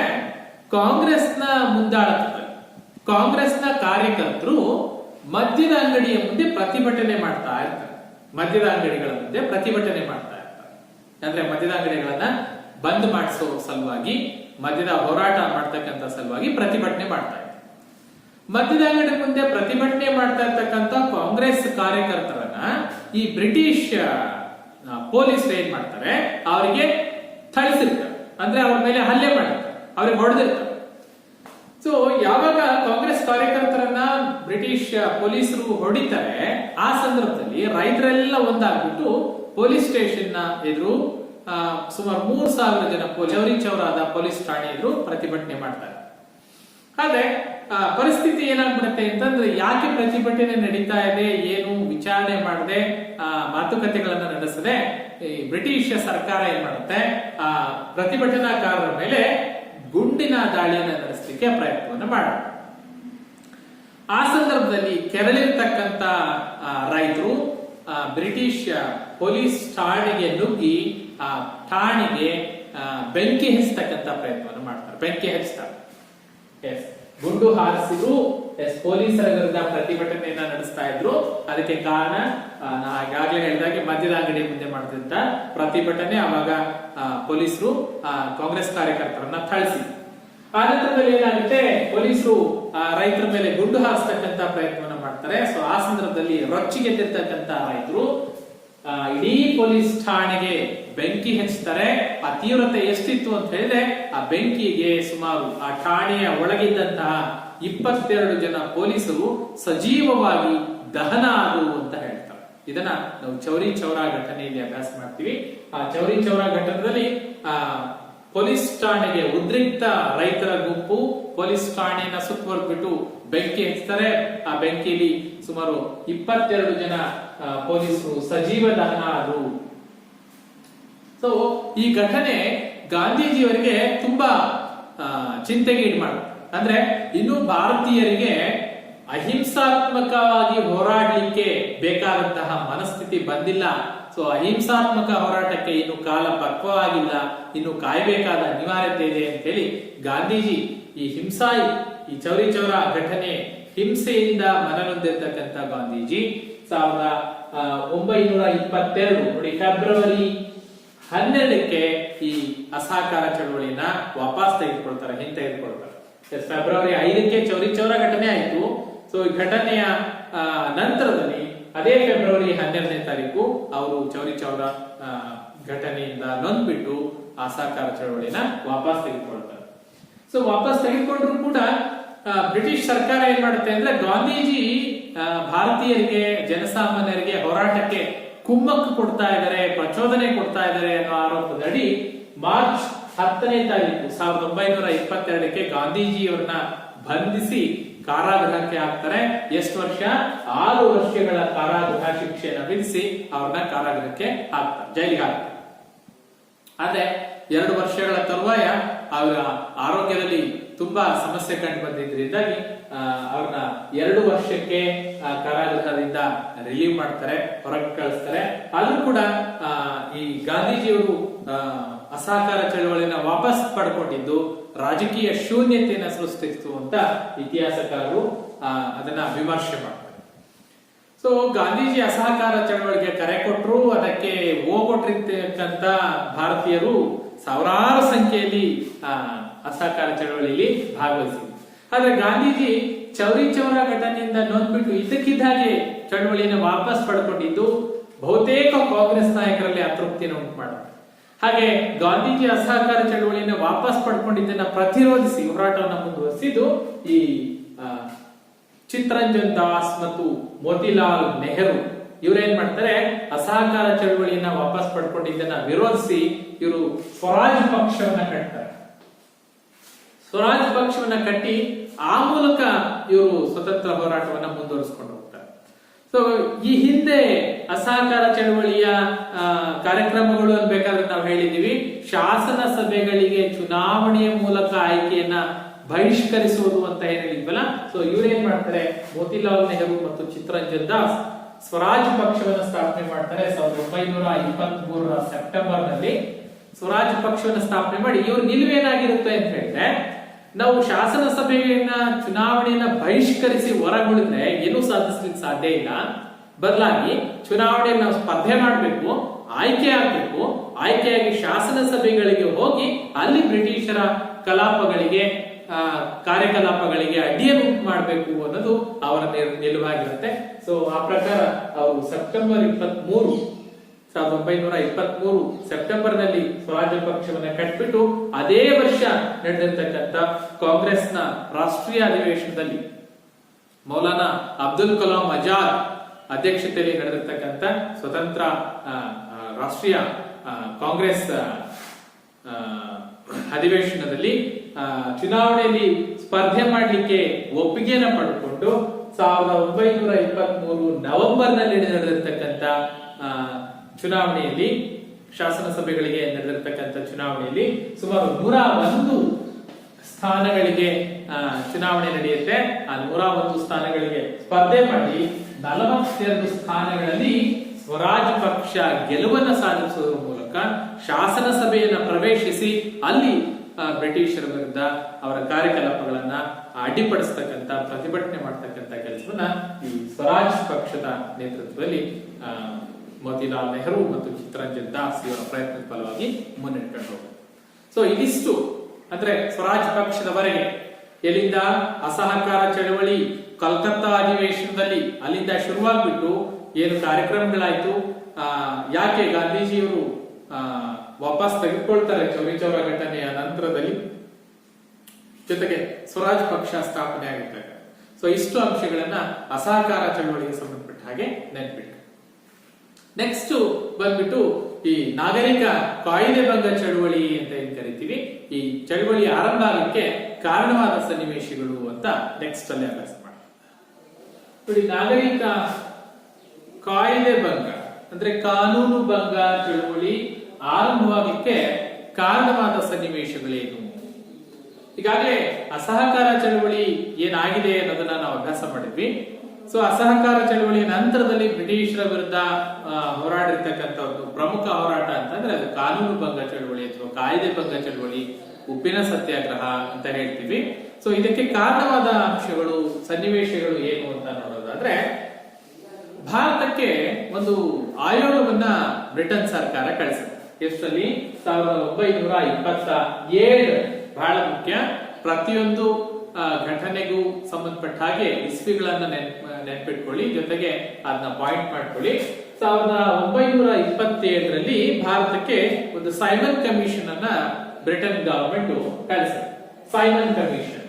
ಕಾಂಗ್ರೆಸ್ನ ಮುಂದಾಳತ್ವದಲ್ಲಿ ಕಾಂಗ್ರೆಸ್ನ ಕಾರ್ಯಕರ್ತರು ಮದ್ಯದ ಅಂಗಡಿಯ ಮುಂದೆ ಪ್ರತಿಭಟನೆ ಮಾಡ್ತಾ ಇರ್ತಾರೆ. ಮದ್ಯದ ಅಂಗಡಿಗಳ ಮುಂದೆ ಪ್ರತಿಭಟನೆ ಮಾಡ್ತಾ ಇರ್ತಾರೆ. ಅಂದ್ರೆ ಮದ್ಯದ ಅಂಗಡಿಗಳನ್ನ ಬಂದ್ ಮಾಡಿಸೋ ಸಲುವಾಗಿ, ಮದ್ಯದ ಹೋರಾಟ ಮಾಡ್ತಕ್ಕಂಥ ಸಲುವಾಗಿ ಪ್ರತಿಭಟನೆ ಮಾಡ್ತಾ ಇದ್ದಾರೆ. ಮದ್ಯದ ಅಂಗಡಿ ಮುಂದೆ ಪ್ರತಿಭಟನೆ ಮಾಡ್ತಾ ಇರ್ತಕ್ಕಂಥ ಕಾಂಗ್ರೆಸ್ ಕಾರ್ಯಕರ್ತರನ್ನ ಈ ಬ್ರಿಟಿಷ್ ಪೊಲೀಸ್ ಏನ್ ಮಾಡ್ತಾರೆ, ಅವರಿಗೆ ಥಳಿಸಿರ್ತಾರೆ. ಅಂದ್ರೆ ಅವ್ರ ಮೇಲೆ ಹಲ್ಲೆ ಮಾಡಿರ್ತಾರೆ, ಅವ್ರಿಗೆ ಹೊಡೆದಿರ್ತಾರೆ. ಸೊ ಯಾವಾಗ ಕಾಂಗ್ರೆಸ್ ಕಾರ್ಯಕರ್ತರನ್ನ ಬ್ರಿಟಿಷ್ ಪೊಲೀಸರು ಹೊಡಿತಾರೆ, ಆ ಸಂದರ್ಭದಲ್ಲಿ ರೈತರೆಲ್ಲ ಒಂದಾಗ್ಬಿಟ್ಟು ಪೊಲೀಸ್ ಸ್ಟೇಷನ್ ನ ಎದುರು ಸುಮಾರು 3,000 ಜನ ಚೌರಿ ಚೌರಾದ ಪೊಲೀಸ್ ಠಾಣೆ ಎದುರು ಪ್ರತಿಭಟನೆ ಮಾಡ್ತಾರೆ. ಆದ್ರೆ ಪರಿಸ್ಥಿತಿ ಏನಾಗ್ಬಿಡುತ್ತೆ ಅಂತಂದ್ರೆ, ಯಾಕೆ ಪ್ರತಿಭಟನೆ ನಡೀತಾ ಇದೆ, ಏನು ವಿಚಾರಣೆ ಮಾಡದೆ, ಮಾತುಕತೆಗಳನ್ನ ನಡೆಸದೆ ಈ ಬ್ರಿಟಿಷ್ ಸರ್ಕಾರ ಏನ್ ಮಾಡುತ್ತೆ, ಪ್ರತಿಭಟನಾಕಾರರ ಮೇಲೆ ಗುಂಡಿನ ದಾಳಿಯನ್ನು ನಡೆಸಲಿಕ್ಕೆ ಪ್ರಯತ್ನವನ್ನು ಮಾಡುತ್ತೆ. ಆ ಸಂದರ್ಭದಲ್ಲಿ ಕೆರಳಿರ್ತಕ್ಕಂಥ ರೈತರು ಬ್ರಿಟಿಷ್ ಪೊಲೀಸ್ ಠಾಣೆಗೆ ನುಗ್ಗಿ ಆ ಠಾಣೆಗೆ ಬೆಂಕಿ ಹಚ್ಚತಕ್ಕಂಥ ಪ್ರಯತ್ನವನ್ನು ಮಾಡ್ತಾರೆ. ಬೆಂಕಿ ಹಚ್ತಾರೆ, ಗುಂಡು ಹಾರಿಸಿದ್ರು. ಪೊಲೀಸರ ವಿರುದ್ಧ ಪ್ರತಿಭಟನೆಯನ್ನ ನಡೆಸ್ತಾ ಇದ್ರು. ಅದಕ್ಕೆ ಕಾರಣ ನಾ ಈಗಾಗಲೇ ಹೇಳಿದಾಗೆ ಮದ್ಯದ ಅಂಗಡಿ ಮುಂದೆ ಮಾಡ್ತಿದ್ದ ಪ್ರತಿಭಟನೆ. ಅವಾಗ ಪೊಲೀಸರು ಕಾಂಗ್ರೆಸ್ ಕಾರ್ಯಕರ್ತರನ್ನ ಥಳಿಸಿದ್ರು. ಆ ನಂತರದಲ್ಲಿ ಏನಾಗುತ್ತೆ, ಪೊಲೀಸರು ರೈತರ ಮೇಲೆ ಗುಂಡು ಹಾರಿಸ್ತಕ್ಕಂಥ ಪ್ರಯತ್ನವನ್ನ ಮಾಡ್ತಾರೆ. ಸೊ ಆ ಸಂದರ್ಭದಲ್ಲಿ ರೊಚ್ಚಿಗೆದ್ದಿರ್ತಕ್ಕಂಥ ರೈತರು ಇಡೀ ಪೊಲೀಸ್ ಠಾಣೆಗೆ ಬೆಂಕಿ ಹಚ್ತಾರೆ. ಆ ತೀವ್ರತೆ ಎಷ್ಟಿತ್ತು ಅಂತ ಹೇಳಿದ್ರೆ, ಆ ಬೆಂಕಿಗೆ ಸುಮಾರು ಆ ಠಾಣೆಯ ಒಳಗಿದ್ದಂತಹ 22 ಜನ ಪೊಲೀಸರು ಸಜೀವವಾಗಿ ದಹನ ಆದರು ಅಂತ ಹೇಳ್ತಾರೆ. ಇದನ್ನ ನಾವು ಚೌರಿ ಚೌರ ಘಟನೆಯಲ್ಲಿ ಅಭ್ಯಾಸ ಮಾಡ್ತೀವಿ. ಆ ಚೌರಿ ಚೌರ ಘಟನೆಯಲ್ಲಿ ಪೊಲೀಸ್ ಠಾಣೆಗೆ ಉದ್ರಿಕ್ತ ರೈತರ ಗುಂಪು ಪೊಲೀಸ್ ಠಾಣೆಯನ್ನ ಸುತ್ತುವರೆದ್ಬಿಟ್ಟು ಬೆಂಕಿ ಹಚ್ತಾರೆ. ಆ ಬೆಂಕಿಯಲ್ಲಿ ಸುಮಾರು 22 ಜನ ಪೊಲೀಸರು ಸಜೀವ ದಹನ ಆದರು. ಸೊ ಈ ಘಟನೆ ಗಾಂಧೀಜಿಯವರಿಗೆ ತುಂಬಾ ಚಿಂತೆಗೆ ಈಡು ಮಾಡುತ್ತೆ. ಅಂದ್ರೆ ಇನ್ನು ಭಾರತೀಯರಿಗೆ ಅಹಿಂಸಾತ್ಮಕವಾಗಿ ಹೋರಾಡಲಿಕ್ಕೆ ಬೇಕಾದಂತಹ ಮನಸ್ಥಿತಿ ಬಂದಿಲ್ಲ. ಸೊ ಅಹಿಂಸಾತ್ಮಕ ಹೋರಾಟಕ್ಕೆ ಇನ್ನು ಕಾಲ ಪಕ್ವವಾಗಿಲ್ಲ, ಇನ್ನು ಕಾಯಬೇಕಾದ ಅನಿವಾರ್ಯತೆ ಇದೆ ಅಂತ ಹೇಳಿ ಗಾಂಧೀಜಿ ಈ ಚೌರಿ ಚೌರ ಘಟನೆ ಹಿಂಸೆಯಿಂದ ಮನನೊಂದಿರ್ತಕ್ಕಂಥ ಗಾಂಧೀಜಿ 1922 ನೋಡಿ, ಫೆಬ್ರವರಿ 12ಕ್ಕೆ ಈ ಅಸಹಕಾರ ಚಳವಳಿನ ವಾಪಸ್ ತೆಗೆದುಕೊಳ್ತಾರೆ, ಹಿಂತೆಗೆದುಕೊಳ್ತಾರೆ. ಫೆಬ್ರವರಿ 5ಕ್ಕೆ ಚೌರಿ ಚೌರ ಘಟನೆ ಆಯಿತು. ಸೊ ಈ ಘಟನೆಯ ನಂತರದಲ್ಲಿ ಅದೇ ಫೆಬ್ರವರಿ 12ನೇ ತಾರೀಕು ಅವರು ಚೌರಿ ಚೌರ ಘಟನೆಯಿಂದ ನೊಂದ್ಬಿಟ್ಟು ಅಸಹಕಾರ ಚಳವಳಿನ ವಾಪಸ್ ತೆಗೆದುಕೊಳ್ತಾರೆ. ಸೊ ವಾಪಸ್ ತೆಗೆದುಕೊಂಡ್ರು ಕೂಡ ಬ್ರಿಟಿಷ್ ಸರ್ಕಾರ ಏನ್ ಮಾಡುತ್ತೆ ಅಂದ್ರೆ ಗಾಂಧೀಜಿ ಭಾರತೀಯರಿಗೆ, ಜನಸಾಮಾನ್ಯರಿಗೆ ಹೋರಾಟಕ್ಕೆ ಕುಮ್ಮಕ್ಕು ಕೊಡ್ತಾ ಇದ್ದಾರೆ, ಪ್ರಚೋದನೆ ಕೊಡ್ತಾ ಇದ್ದಾರೆ ಅನ್ನೋ ಆರೋಪದಡಿ ಮಾರ್ಚ್ 10ನೇ ತಾರೀಕು 1922ಕ್ಕೆ ಗಾಂಧೀಜಿಯವರನ್ನ ಬಂಧಿಸಿ ಕಾರಾಗೃಹಕ್ಕೆ ಹಾಕ್ತಾರೆ. ಎಷ್ಟು ವರ್ಷ? 6 ವರ್ಷಗಳ ಕಾರಾಗೃಹ ಶಿಕ್ಷೆಯನ್ನು ವಿಧಿಸಿ ಅವ್ರನ್ನ ಕಾರಾಗೃಹಕ್ಕೆ ಹಾಕ್ತಾರೆ, ಜೈಲಿಗೆ ಹಾಕ್ತಾರೆ. ಆದ್ರೆ 2 ವರ್ಷಗಳ ತರುವಾಯ ಅವರ ಆರೋಗ್ಯದಲ್ಲಿ ತುಂಬಾ ಸಮಸ್ಯೆ ಕಂಡು ಬಂದಿದ್ರಿಂದಾಗಿ ಅವ್ರನ್ನ 2 ವರ್ಷಕ್ಕೆ ಕಾರಾಗೃಹದಿಂದ ರಿಲೀವ್ ಮಾಡ್ತಾರೆ, ಹೊರಗೆ ಕಳಿಸ್ತಾರೆ. ಆದ್ರೂ ಕೂಡ ಈ ಗಾಂಧೀಜಿಯವರು ಅಸಹಕಾರ ಚಳವಳಿನ ವಾಪಸ್ ಪಡ್ಕೊಂಡಿದ್ದು ರಾಜಕೀಯ ಶೂನ್ಯತೆಯನ್ನು ಸೃಷ್ಟಿಸಿತು ಅಂತ ಇತಿಹಾಸಕಾರರು ಅದನ್ನ ವಿಮರ್ಶೆ ಮಾಡ್ತಾರೆ. ಸೊ ಗಾಂಧೀಜಿ ಅಸಹಕಾರ ಚಳವಳಿಗೆ ಕರೆ ಕೊಟ್ಟರು, ಅದಕ್ಕೆ ಹೋಗೊಟ್ಟಿರ್ತಕ್ಕಂತ ಭಾರತೀಯರು ಸಾವಿರಾರು ಸಂಖ್ಯೆಯಲ್ಲಿ ಅಸಹಕಾರ ಚಳವಳಿಯಲ್ಲಿ ಭಾಗವಹಿಸಿದ್ರು. ಆದ್ರೆ ಗಾಂಧೀಜಿ ಚೌರಿ ಚೌರ ಘಟನೆಯಿಂದ ನೊಂದ್ಬಿಟ್ಟು ಇದ್ದಕ್ಕಿದ್ದಾಗೆ ಚಳವಳಿಯನ್ನು ವಾಪಸ್ ಪಡ್ಕೊಂಡಿದ್ದು ಬಹುತೇಕ ಕಾಂಗ್ರೆಸ್ ನಾಯಕರಲ್ಲಿ ಅತೃಪ್ತಿಯನ್ನು ಉಂಟು ಮಾಡುತ್ತೆ. ಹಾಗೆ ಗಾಂಧೀಜಿ ಅಸಹಕಾರ ಚಳವಳಿಯನ್ನು ವಾಪಸ್ ಪಡ್ಕೊಂಡಿದ್ದನ್ನ ಪ್ರತಿರೋಧಿಸಿ ಹೋರಾಟವನ್ನು ಮುಂದುವರಿಸಿದ್ದು ಈ ಚಿತ್ತರಂಜನ್ ದಾಸ್ ಮತ್ತು ಮೋತಿಲಾಲ್ ನೆಹರು. ಇವ್ರೇನ್ ಮಾಡ್ತಾರೆ, ಅಸಹಕಾರ ಚಳವಳಿಯನ್ನ ವಾಪಸ್ ಪಡ್ಕೊಂಡಿದ್ದನ್ನ ವಿರೋಧಿಸಿ ಇವರು ಸ್ವರಾಜ್ ಪಕ್ಷವನ್ನ ಕಟ್ತಾರೆ. ಸ್ವರಾಜ್ ಪಕ್ಷವನ್ನ ಕಟ್ಟಿ ಆ ಮೂಲಕ ಇವರು ಸ್ವತಂತ್ರ ಹೋರಾಟವನ್ನ ಮುಂದುವರಿಸಿಕೊಂಡು ಹೋಗ್ತಾರೆ. ಸೊ ಈ ಹಿಂದೆ ಅಸಹಕಾರ ಚಳವಳಿಯ ಕಾರ್ಯಕ್ರಮಗಳು ಅನ್ಬೇಕಾದ್ರೆ ನಾವು ಹೇಳಿದೀವಿ, ಶಾಸನ ಸಭೆಗಳಿಗೆ ಚುನಾವಣೆಯ ಮೂಲಕ ಆಯ್ಕೆಯನ್ನ ಬಹಿಷ್ಕರಿಸುವುದು ಅಂತ ಏನ್ ಹೇಳಿದ್ವಲ್ಲ. ಸೊ ಇವ್ರೇನ್ ಮಾಡ್ತಾರೆ, ಮೋತಿಲಾಲ್ ನೆಹರು ಮತ್ತು ಚಿತ್ತರಂಜನ್ ದಾಸ್ ಸ್ವರಾಜ್ ಪಕ್ಷವನ್ನು ಸ್ಥಾಪನೆ ಮಾಡ್ತಾರೆ. 1923 ಸೆಪ್ಟೆಂಬರ್ ನಲ್ಲಿ ಸ್ವರಾಜ್ ಪಕ್ಷವನ್ನು ಸ್ಥಾಪನೆ ಮಾಡಿ ಇವ್ರ ನಿಲುವೇನಾಗಿರುತ್ತೆ ಅಂತ ಹೇಳಿದ್ರೆ, ನಾವು ಶಾಸನ ಸಭೆಯನ್ನ ಚುನಾವಣೆಯನ್ನ ಬಹಿಷ್ಕರಿಸಿ ಹೊರಗುಳಿದ್ರೆ ಏನೂ ಸಾಧಿಸ್ಲಿಕ್ಕೆ ಸಾಧ್ಯ ಇಲ್ಲ. ಬದಲಾಗಿ ಚುನಾವಣೆಯಲ್ಲಿ ನಾವು ಸ್ಪರ್ಧೆ ಮಾಡಬೇಕು, ಆಯ್ಕೆ ಆಗ್ಬೇಕು, ಆಯ್ಕೆಯಾಗಿ ಶಾಸನ ಸಭೆಗಳಿಗೆ ಹೋಗಿ ಅಲ್ಲಿ ಬ್ರಿಟಿಷರ ಕಲಾಪಗಳಿಗೆ ಕಾರ್ಯಕಲಾಪಗಳಿಗೆ ಅಡ್ಡಿಯನ್ನು ಮಾಡಬೇಕು ಅನ್ನೋದು ಅವರ ನಿಲುವಾಗಿರುತ್ತೆ. ಸೊ ಆ ಪ್ರಕಾರ ಅವರು ಸೆಪ್ಟೆಂಬರ್ 23 1923 ಸೆಪ್ಟೆಂಬರ್ ನಲ್ಲಿ ಸ್ವರಾಜ್ಯ ಪಕ್ಷವನ್ನ ಕಟ್ಬಿಟ್ಟು ಅದೇ ವರ್ಷ ನಡೆದಿರ್ತಕ್ಕಂಥ ಕಾಂಗ್ರೆಸ್ನ ರಾಷ್ಟ್ರೀಯ ಅಧಿವೇಶನದಲ್ಲಿ ಮೌಲಾನಾ ಅಬ್ದುಲ್ ಕಲಾಂ ಆಜಾದ್ ಅಧ್ಯಕ್ಷತೆಯಲ್ಲಿ ನಡೆದಿರ್ತಕ್ಕಂಥ ಸ್ವತಂತ್ರ ರಾಷ್ಟ್ರೀಯ ಕಾಂಗ್ರೆಸ್ ಅಧಿವೇಶನದಲ್ಲಿ ಚುನಾವಣೆಯಲ್ಲಿ ಸ್ಪರ್ಧೆ ಮಾಡಲಿಕ್ಕೆ ಒಪ್ಪಿಗೆಯನ್ನು ಪಡೆದುಕೊಂಡು 1923 ನವೆಂಬರ್ ನಲ್ಲಿ ನಡೆದಿರ್ತಕ್ಕಂಥ ಚುನಾವಣೆಯಲ್ಲಿ, ಶಾಸನ ಸಭೆಗಳಿಗೆ ನಡೆದಿರ್ತಕ್ಕಂಥ ಚುನಾವಣೆಯಲ್ಲಿ ಸುಮಾರು 101 ಸ್ಥಾನಗಳಿಗೆ ಚುನಾವಣೆ ನಡೆಯುತ್ತೆ. ಆ 101 ಸ್ಥಾನಗಳಿಗೆ ಸ್ಪರ್ಧೆ ಮಾಡಿ 42 ಸ್ಥಾನಗಳಲ್ಲಿ ಸ್ವರಾಜ್ ಪಕ್ಷ ಗೆಲುವನ್ನು ಸಾಧಿಸುವುದರ ಮೂಲಕ ಶಾಸನ ಸಭೆಯನ್ನ ಪ್ರವೇಶಿಸಿ ಅಲ್ಲಿ ಬ್ರಿಟಿಷರ ವಿರುದ್ಧ ಅವರ ಕಾರ್ಯಕಲಾಪಗಳನ್ನ ಅಡ್ಡಿಪಡಿಸ್ತಕ್ಕಂಥ, ಪ್ರತಿಭಟನೆ ಮಾಡ್ತಕ್ಕಂಥ ಕೆಲಸವನ್ನ ಈ ಸ್ವರಾಜ್ ಪಕ್ಷದ ನೇತೃತ್ವದಲ್ಲಿ ಮೋತಿಲಾಲ್ ನೆಹರು ಮತ್ತು ಚಿತ್ತರಂಜನ್ ದಾಸ್ ಇವರ ಪ್ರಯತ್ನದ ಫಲವಾಗಿ ಮುನ್ನಡೆಕೊಂಡು ಹೋಗುತ್ತೆ. ಸೊ ಇದಿಷ್ಟು ಅಂದ್ರೆ ಸ್ವರಾಜ್ ಪಕ್ಷದವರೆಗೆ ಎಲ್ಲಿಂದ ಅಸಹಕಾರ ಚಳವಳಿ ಕಲ್ಕತ್ತಾ ಅಧಿವೇಶನದಲ್ಲಿ ಅಲ್ಲಿಂದ ಶುರುವಾಗ್ಬಿಟ್ಟು ಏನು ಕಾರ್ಯಕ್ರಮಗಳಾಯ್ತು, ಯಾಕೆ ಗಾಂಧೀಜಿಯವರು ವಾಪಸ್ ತೆಗೆದುಕೊಳ್ತಾರೆ ಚೌರಿ ಚೌರ ಘಟನೆಯ ನಂತರದಲ್ಲಿ, ಜೊತೆಗೆ ಸ್ವರಾಜ್ ಪಕ್ಷ ಸ್ಥಾಪನೆ ಆಗಿದ್ದಾಗ. ಸೊ ಇಷ್ಟು ಅಂಶಗಳನ್ನ ಅಸಹಕಾರ ಚಳವಳಿಗೆ ಸಂಬಂಧಪಟ್ಟ ಹಾಗೆ ನೆನ್ಪಿಟ್ಟು. ನೆಕ್ಸ್ಟ್ ಬಂದ್ಬಿಟ್ಟು ಈ ನಾಗರಿಕ ಕಾಯ್ದೆ ಭಂಗ ಚಳವಳಿ ಅಂತ ಏನ್ ಕರಿತೀವಿ, ಈ ಚಳವಳಿ ಆರಂಭ ಆಗಕ್ಕೆ ಕಾರಣವಾದ ಸನ್ನಿವೇಶಗಳು ಅಂತ ನೆಕ್ಸ್ಟ್ ಅಲ್ಲಿ ಅಭ್ಯಾಸ ಮಾಡಿ. ನಾಗರಿಕ ಕಾಯ್ದೆ ಭಂಗ ಅಂದ್ರೆ ಕಾನೂನು ಭಂಗ ಚಳವಳಿ ಆರಂಭವಾಗಲಿಕ್ಕೆ ಕಾರಣವಾದ ಸನ್ನಿವೇಶಗಳೇನು? ಈಗಾಗಲೇ ಅಸಹಕಾರ ಚಳವಳಿ ಏನಾಗಿದೆ ಅನ್ನೋದನ್ನ ನಾವು ಅಭ್ಯಾಸ ಮಾಡಿದ್ವಿ. ಸೊ ಅಸಹಕಾರ ಚಳವಳಿಯ ನಂತರದಲ್ಲಿ ಬ್ರಿಟಿಷರ ವಿರುದ್ಧ ಹೋರಾಡಿರ್ತಕ್ಕಂಥ ಒಂದು ಪ್ರಮುಖ ಹೋರಾಟ ಅಂತಂದ್ರೆ ಅದು ಕಾನೂನು ಭಂಗ ಚಳವಳಿ ಅಥವಾ ಕಾಯ್ದೆ ಭಂಗ ಚಳವಳಿ, ಉಪ್ಪಿನ ಸತ್ಯಾಗ್ರಹ ಅಂತ ಹೇಳ್ತೀವಿ. ಸೊ ಇದಕ್ಕೆ ಕಾರಣವಾದ ಅಂಶಗಳು, ಸನ್ನಿವೇಶಗಳು ಏನು ಅಂತ ನೋಡೋದಾದ್ರೆ, ಭಾರತಕ್ಕೆ ಒಂದು ಆಯೋಗವನ್ನ ಬ್ರಿಟನ್ ಸರ್ಕಾರ ಕಳಿಸಿದೆ. ಎಷ್ಟರಲ್ಲಿ 1927. ಬಹಳ ಮುಖ್ಯ. ಪ್ರತಿಯೊಂದು ಘಟನೆಗೂ ಸಂಬಂಧಪಟ್ಟ ಹಾಗೆ ಇಸ್ವಿಗಳನ್ನ ನೆನ್ಪಿಟ್ಕೊಳ್ಳಿ, ಜೊತೆಗೆ ಅದನ್ನ ಪಾಯಿಂಟ್ ಮಾಡ್ಕೊಳ್ಳಿ. 1927ರಲ್ಲಿ ಭಾರತಕ್ಕೆ ಒಂದು ಸೈಮನ್ ಕಮಿಷನ್ ಅನ್ನ ಬ್ರಿಟನ್ ಗವರ್ಮೆಂಟ್ ಕಳಿಸಿದೆ. Simon commission.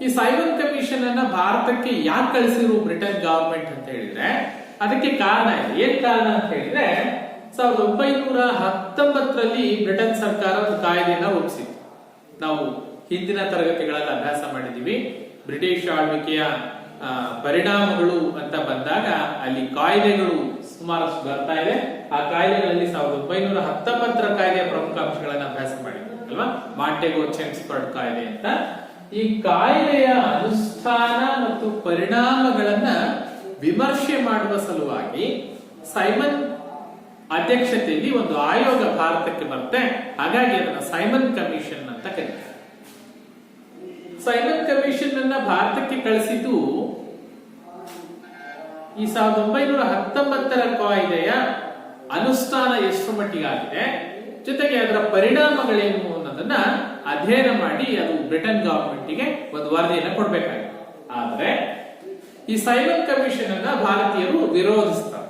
ಈ ಸೈಮನ್ ಕಮಿಷನ್ ಅನ್ನ ಭಾರತಕ್ಕೆ ಯಾಕೆ ಕಳಿಸಿರು ಬ್ರಿಟನ್ ಗವರ್ಮೆಂಟ್ ಅಂತ ಹೇಳಿದ್ರೆ ಅದಕ್ಕೆ ಕಾರಣ ಇದೆ. ಏನ್ ಕಾರಣ ಅಂತ ಹೇಳಿದ್ರೆ 1919ರಲ್ಲಿ ಬ್ರಿಟನ್ ಸರ್ಕಾರ ಒಂದು ಕಾಯ್ದೆಯನ್ನ ರೂಪಿಸಿತ್ತು. ನಾವು ಹಿಂದಿನ ತರಗತಿಗಳಲ್ಲಿ ಅಭ್ಯಾಸ ಮಾಡಿದೀವಿ. ಬ್ರಿಟಿಷ್ ಆಳ್ವಿಕೆಯ ಪರಿಣಾಮಗಳು ಅಂತ ಬಂದಾಗ ಅಲ್ಲಿ ಕಾಯ್ದೆಗಳು ಸುಮಾರಷ್ಟು ಬರ್ತಾ ಇದೆ. ಆ ಕಾಯ್ದೆಗಳಲ್ಲಿ 1919ರ ಕಾಯ್ದೆಯ ಪ್ರಮುಖ ಅಂಶಗಳನ್ನ ಅಭ್ಯಾಸ ಮಾಡಿದ್ವಿ ಅಲ್ವಾ. ಮಾಂಟೆಗೋ ಚೆಮ್ಸ್ಫರ್ಡ್ ಕಾಯ್ದೆ ಅಂತ. ಈ ಕಾಯ್ದೆಯ ಅನುಷ್ಠಾನ ಮತ್ತು ಪರಿಣಾಮಗಳನ್ನ ವಿಮರ್ಶೆ ಮಾಡುವ ಸಲುವಾಗಿ ಸೈಮನ್ ಅಧ್ಯಕ್ಷತೆಯಲ್ಲಿ ಒಂದು ಆಯೋಗ ಭಾರತಕ್ಕೆ ಬರುತ್ತೆ. ಹಾಗಾಗಿ ಅದನ್ನ ಸೈಮನ್ ಕಮಿಷನ್ ಅಂತ ಕರೀತಾರೆ. ಸೈಮನ್ ಕಮಿಷನ್ ಅನ್ನ ಭಾರತಕ್ಕೆ ಕಳಿಸಿದ್ದು ಈ 1919ರ ಕಾಯ್ದೆಯ ಅನುಷ್ಠಾನ ಎಷ್ಟು ಮಟ್ಟಿಗಾಗಿದೆ, ಜೊತೆಗೆ ಅದರ ಪರಿಣಾಮಗಳೇನು ಅನ್ನೋದನ್ನ ಅಧ್ಯಯನ ಮಾಡಿ ಅದು ಬ್ರಿಟನ್ ಗವರ್ಮೆಂಟ್ಗೆ ಒಂದು ವರದಿಯನ್ನು ಕೊಡಬೇಕಾಗಿದೆ. ಆದ್ರೆ ಈ ಸೈಮನ್ ಕಮಿಷನ್ ಅನ್ನ ಭಾರತೀಯರು ವಿರೋಧಿಸ್ತಾರೆ.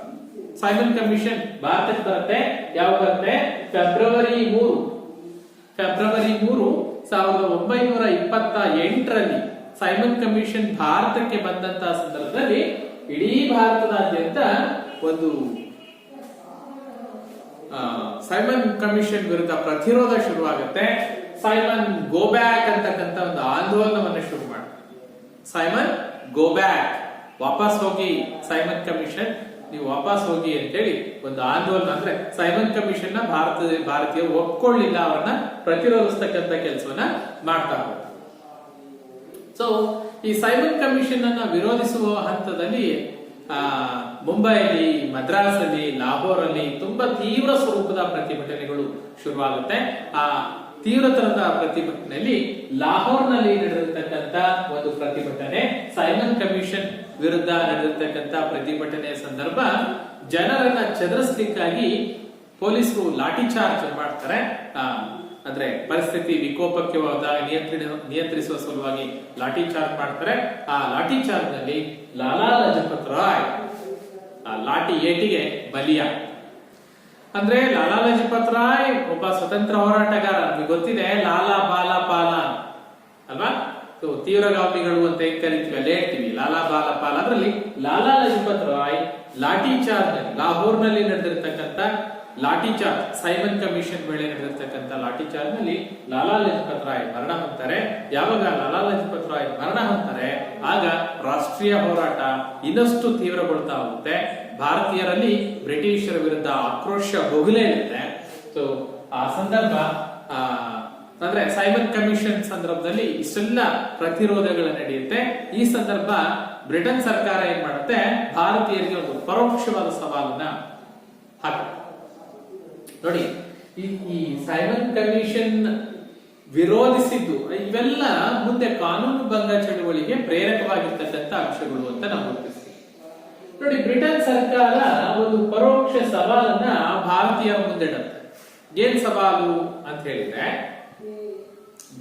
ಸೈಮನ್ ಕಮಿಷನ್ ಭಾರತಕ್ಕೆ ಬರುತ್ತೆ. ಯಾವ ಬರುತ್ತೆ? ಫೆಬ್ರವರಿ 3, 1928ರಲ್ಲಿ ಸೈಮನ್ ಕಮಿಷನ್ ಭಾರತಕ್ಕೆ ಬಂದಂತಹ ಸಂದರ್ಭದಲ್ಲಿ ಇಡೀ ಭಾರತದಾದ್ಯಂತ ಒಂದು ಸೈಮನ್ ಕಮಿಷನ್ ವಿರುದ್ಧ ಪ್ರತಿರೋಧ ಶುರುವಾಗುತ್ತೆ. ಸೈಮನ್ ಗೋ ಬ್ಯಾಕ್ ಅಂತಕ್ಕಂಥ ಒಂದು ಆಂದೋಲನವನ್ನು ಶುರು ಮಾಡ್ತಾರೆ. ಸೈಮನ್ ಗೋ ಬ್ಯಾಕ್, ವಾಪಸ್ ಹೋಗಿ, ಸೈಮನ್ ಕಮಿಷನ್ ನೀವು ವಾಪಸ್ ಹೋಗಿ ಅಂತೇಳಿ ಒಂದು ಆಂದೋಲನ. ಅಂದ್ರೆ ಸೈಮನ್ ಕಮಿಷನ್ ನ ಭಾರತೀಯರು ಒಪ್ಕೊಳ್ಳಿಲ್ಲ, ಅವರನ್ನ ಪ್ರತಿರೋಧಿಸ್ತಕ್ಕಂಥ ಕೆಲಸವನ್ನ ಮಾಡ್ತಾ ಹೋಗ್ತಾರೆ. ಸೊ ಈ ಸೈಮನ್ ಕಮಿಷನ್ ಅನ್ನ ವಿರೋಧಿಸುವ ಹಂತದಲ್ಲಿ ಮುಂಬೈಲಿ, ಮದ್ರಾಸಲ್ಲಿ, ಲಾಹೋರಲ್ಲಿ ತುಂಬಾ ತೀವ್ರ ಸ್ವರೂಪದ ಪ್ರತಿಭಟನೆಗಳು ಶುರುವಾಗುತ್ತೆ. ಆ ತೀವ್ರತರದ ಪ್ರತಿಭಟನೆಯಲ್ಲಿ ಲಾಹೋರ್ನಲ್ಲಿ ನಡೆದಿರ್ತಕ್ಕಂಥ ಒಂದು ಪ್ರತಿಭಟನೆ, ಸೈಮನ್ ಕಮಿಷನ್ ವಿರುದ್ಧ ನಡೆದಿರ್ತಕ್ಕಂಥ ಪ್ರತಿಭಟನೆಯ ಸಂದರ್ಭ ಜನರನ್ನ ಚದರಿಸಲಿಕ್ಕಾಗಿ ಪೊಲೀಸರು ಲಾಠಿ ಚಾರ್ಜ್ ಮಾಡ್ತಾರೆ. ಅಂದ್ರೆ ಪರಿಸ್ಥಿತಿ ವಿಕೋಪಕ್ಕೆ ಹೋದಾಗ ನಿಯಂತ್ರಿಸುವ ಸಲುವಾಗಿ ಲಾಠಿ ಚಾರ್ಜ್ ಮಾಡ್ತಾರೆ. ಆ ಲಾಠಿ ಚಾರ್ಜ್ ನಲ್ಲಿ ಲಾಲಾ ಲಜಪತ್ ರಾಯ್ ಆ ಲಾಠಿ ಏಟಿಗೆ ಬಲಿಯ. ಅಂದ್ರೆ ಲಾಲಾ ಲಜಪತ್ ರಾಯ್ ಒಬ್ಬ ಸ್ವತಂತ್ರ ಹೋರಾಟಗಾರ. ನಮಗೆ ಗೊತ್ತಿದೆ ಲಾಲಾ ಬಾಲ ಪಾಲ ಅಲ್ವಾ, ತೀವ್ರಗಾಮಿಗಳು ಅಂತ ಏನ್ ಕರಿತೀವಿ ಅಲ್ಲೇ ಹೇಳ್ತೀವಿ ಲಾಲಾ ಬಾಲ ಪಾಲ. ಅದರಲ್ಲಿ ಲಾಲಾ ಲಜಪತ್ ರಾಯ್ ಲಾಠಿ ಚಾರ್ಜ್ ನಲ್ಲಿ, ಲಾಹೋರ್ನಲ್ಲಿ ನಡೆದಿರ್ತಕ್ಕಂಥ ಲಾಠಿ ಚಾರ್ಜ್, ಸೈಮನ್ ಕಮಿಷನ್ ವೇಳೆ ನಡೆದಿರ್ತಕ್ಕಂಥ ಲಾಠಿ ಚಾರ್ಜ್ ನಲ್ಲಿ ಲಾಲಾ ಲಜಪತ್ ರಾಯ್ ಮರಣ ಹೊಂದ್ತಾರೆ. ಯಾವಾಗ ಲಾಲಾ ಲಜಪತ್ ರಾಯ್ ಮರಣ ಹೊಂದ್ತಾರೆ ಆಗ ರಾಷ್ಟ್ರೀಯ ಹೋರಾಟ ಇನ್ನಷ್ಟು ತೀವ್ರಗೊಳ್ತಾ ಹೋಗುತ್ತೆ. ಭಾರತೀಯರಲ್ಲಿ ಬ್ರಿಟಿಷರ ವಿರುದ್ಧ ಆಕ್ರೋಶ ಬಹುಲೇ ಇರುತ್ತೆ. ಸೊ ಆ ಸಂದರ್ಭ ಅಂದ್ರೆ ಸೈಮನ್ ಕಮಿಷನ್ ಸಂದರ್ಭದಲ್ಲಿ ಇಷ್ಟೆಲ್ಲ ಪ್ರತಿರೋಧಗಳು ನಡೆಯುತ್ತೆ. ಈ ಸಂದರ್ಭ ಬ್ರಿಟನ್ ಸರ್ಕಾರ ಏನ್ ಮಾಡುತ್ತೆ, ಭಾರತೀಯರಿಗೆ ಒಂದು ಪರೋಕ್ಷವಾದ ಸವಾಲನ್ನ ಹಾಕುತ್ತೆ. ನೋಡಿ, ಈ ಸೈಮನ್ ಕಮಿಷನ್ ವಿರೋಧಿಸಿದ್ದು ಇವೆಲ್ಲ ಮುಂದೆ ಕಾನೂನು ಭಂಗ ಚಳುವಳಿಗೆ ಪ್ರೇರಕವಾಗಿರ್ತಕ್ಕಂಥ ಅಂಶಗಳು ಅಂತ ನಾವು ಗುರುತಿಸ್ತೀವಿ. ನೋಡಿ, ಬ್ರಿಟನ್ ಸರ್ಕಾರ ಒಂದು ಪರೋಕ್ಷ ಸವಾಲನ್ನ ಭಾರತೀಯರ ಮುಂದಿಡುತ್ತೆ. ಏನ್ ಸವಾಲು ಅಂತ ಹೇಳಿದ್ರೆ,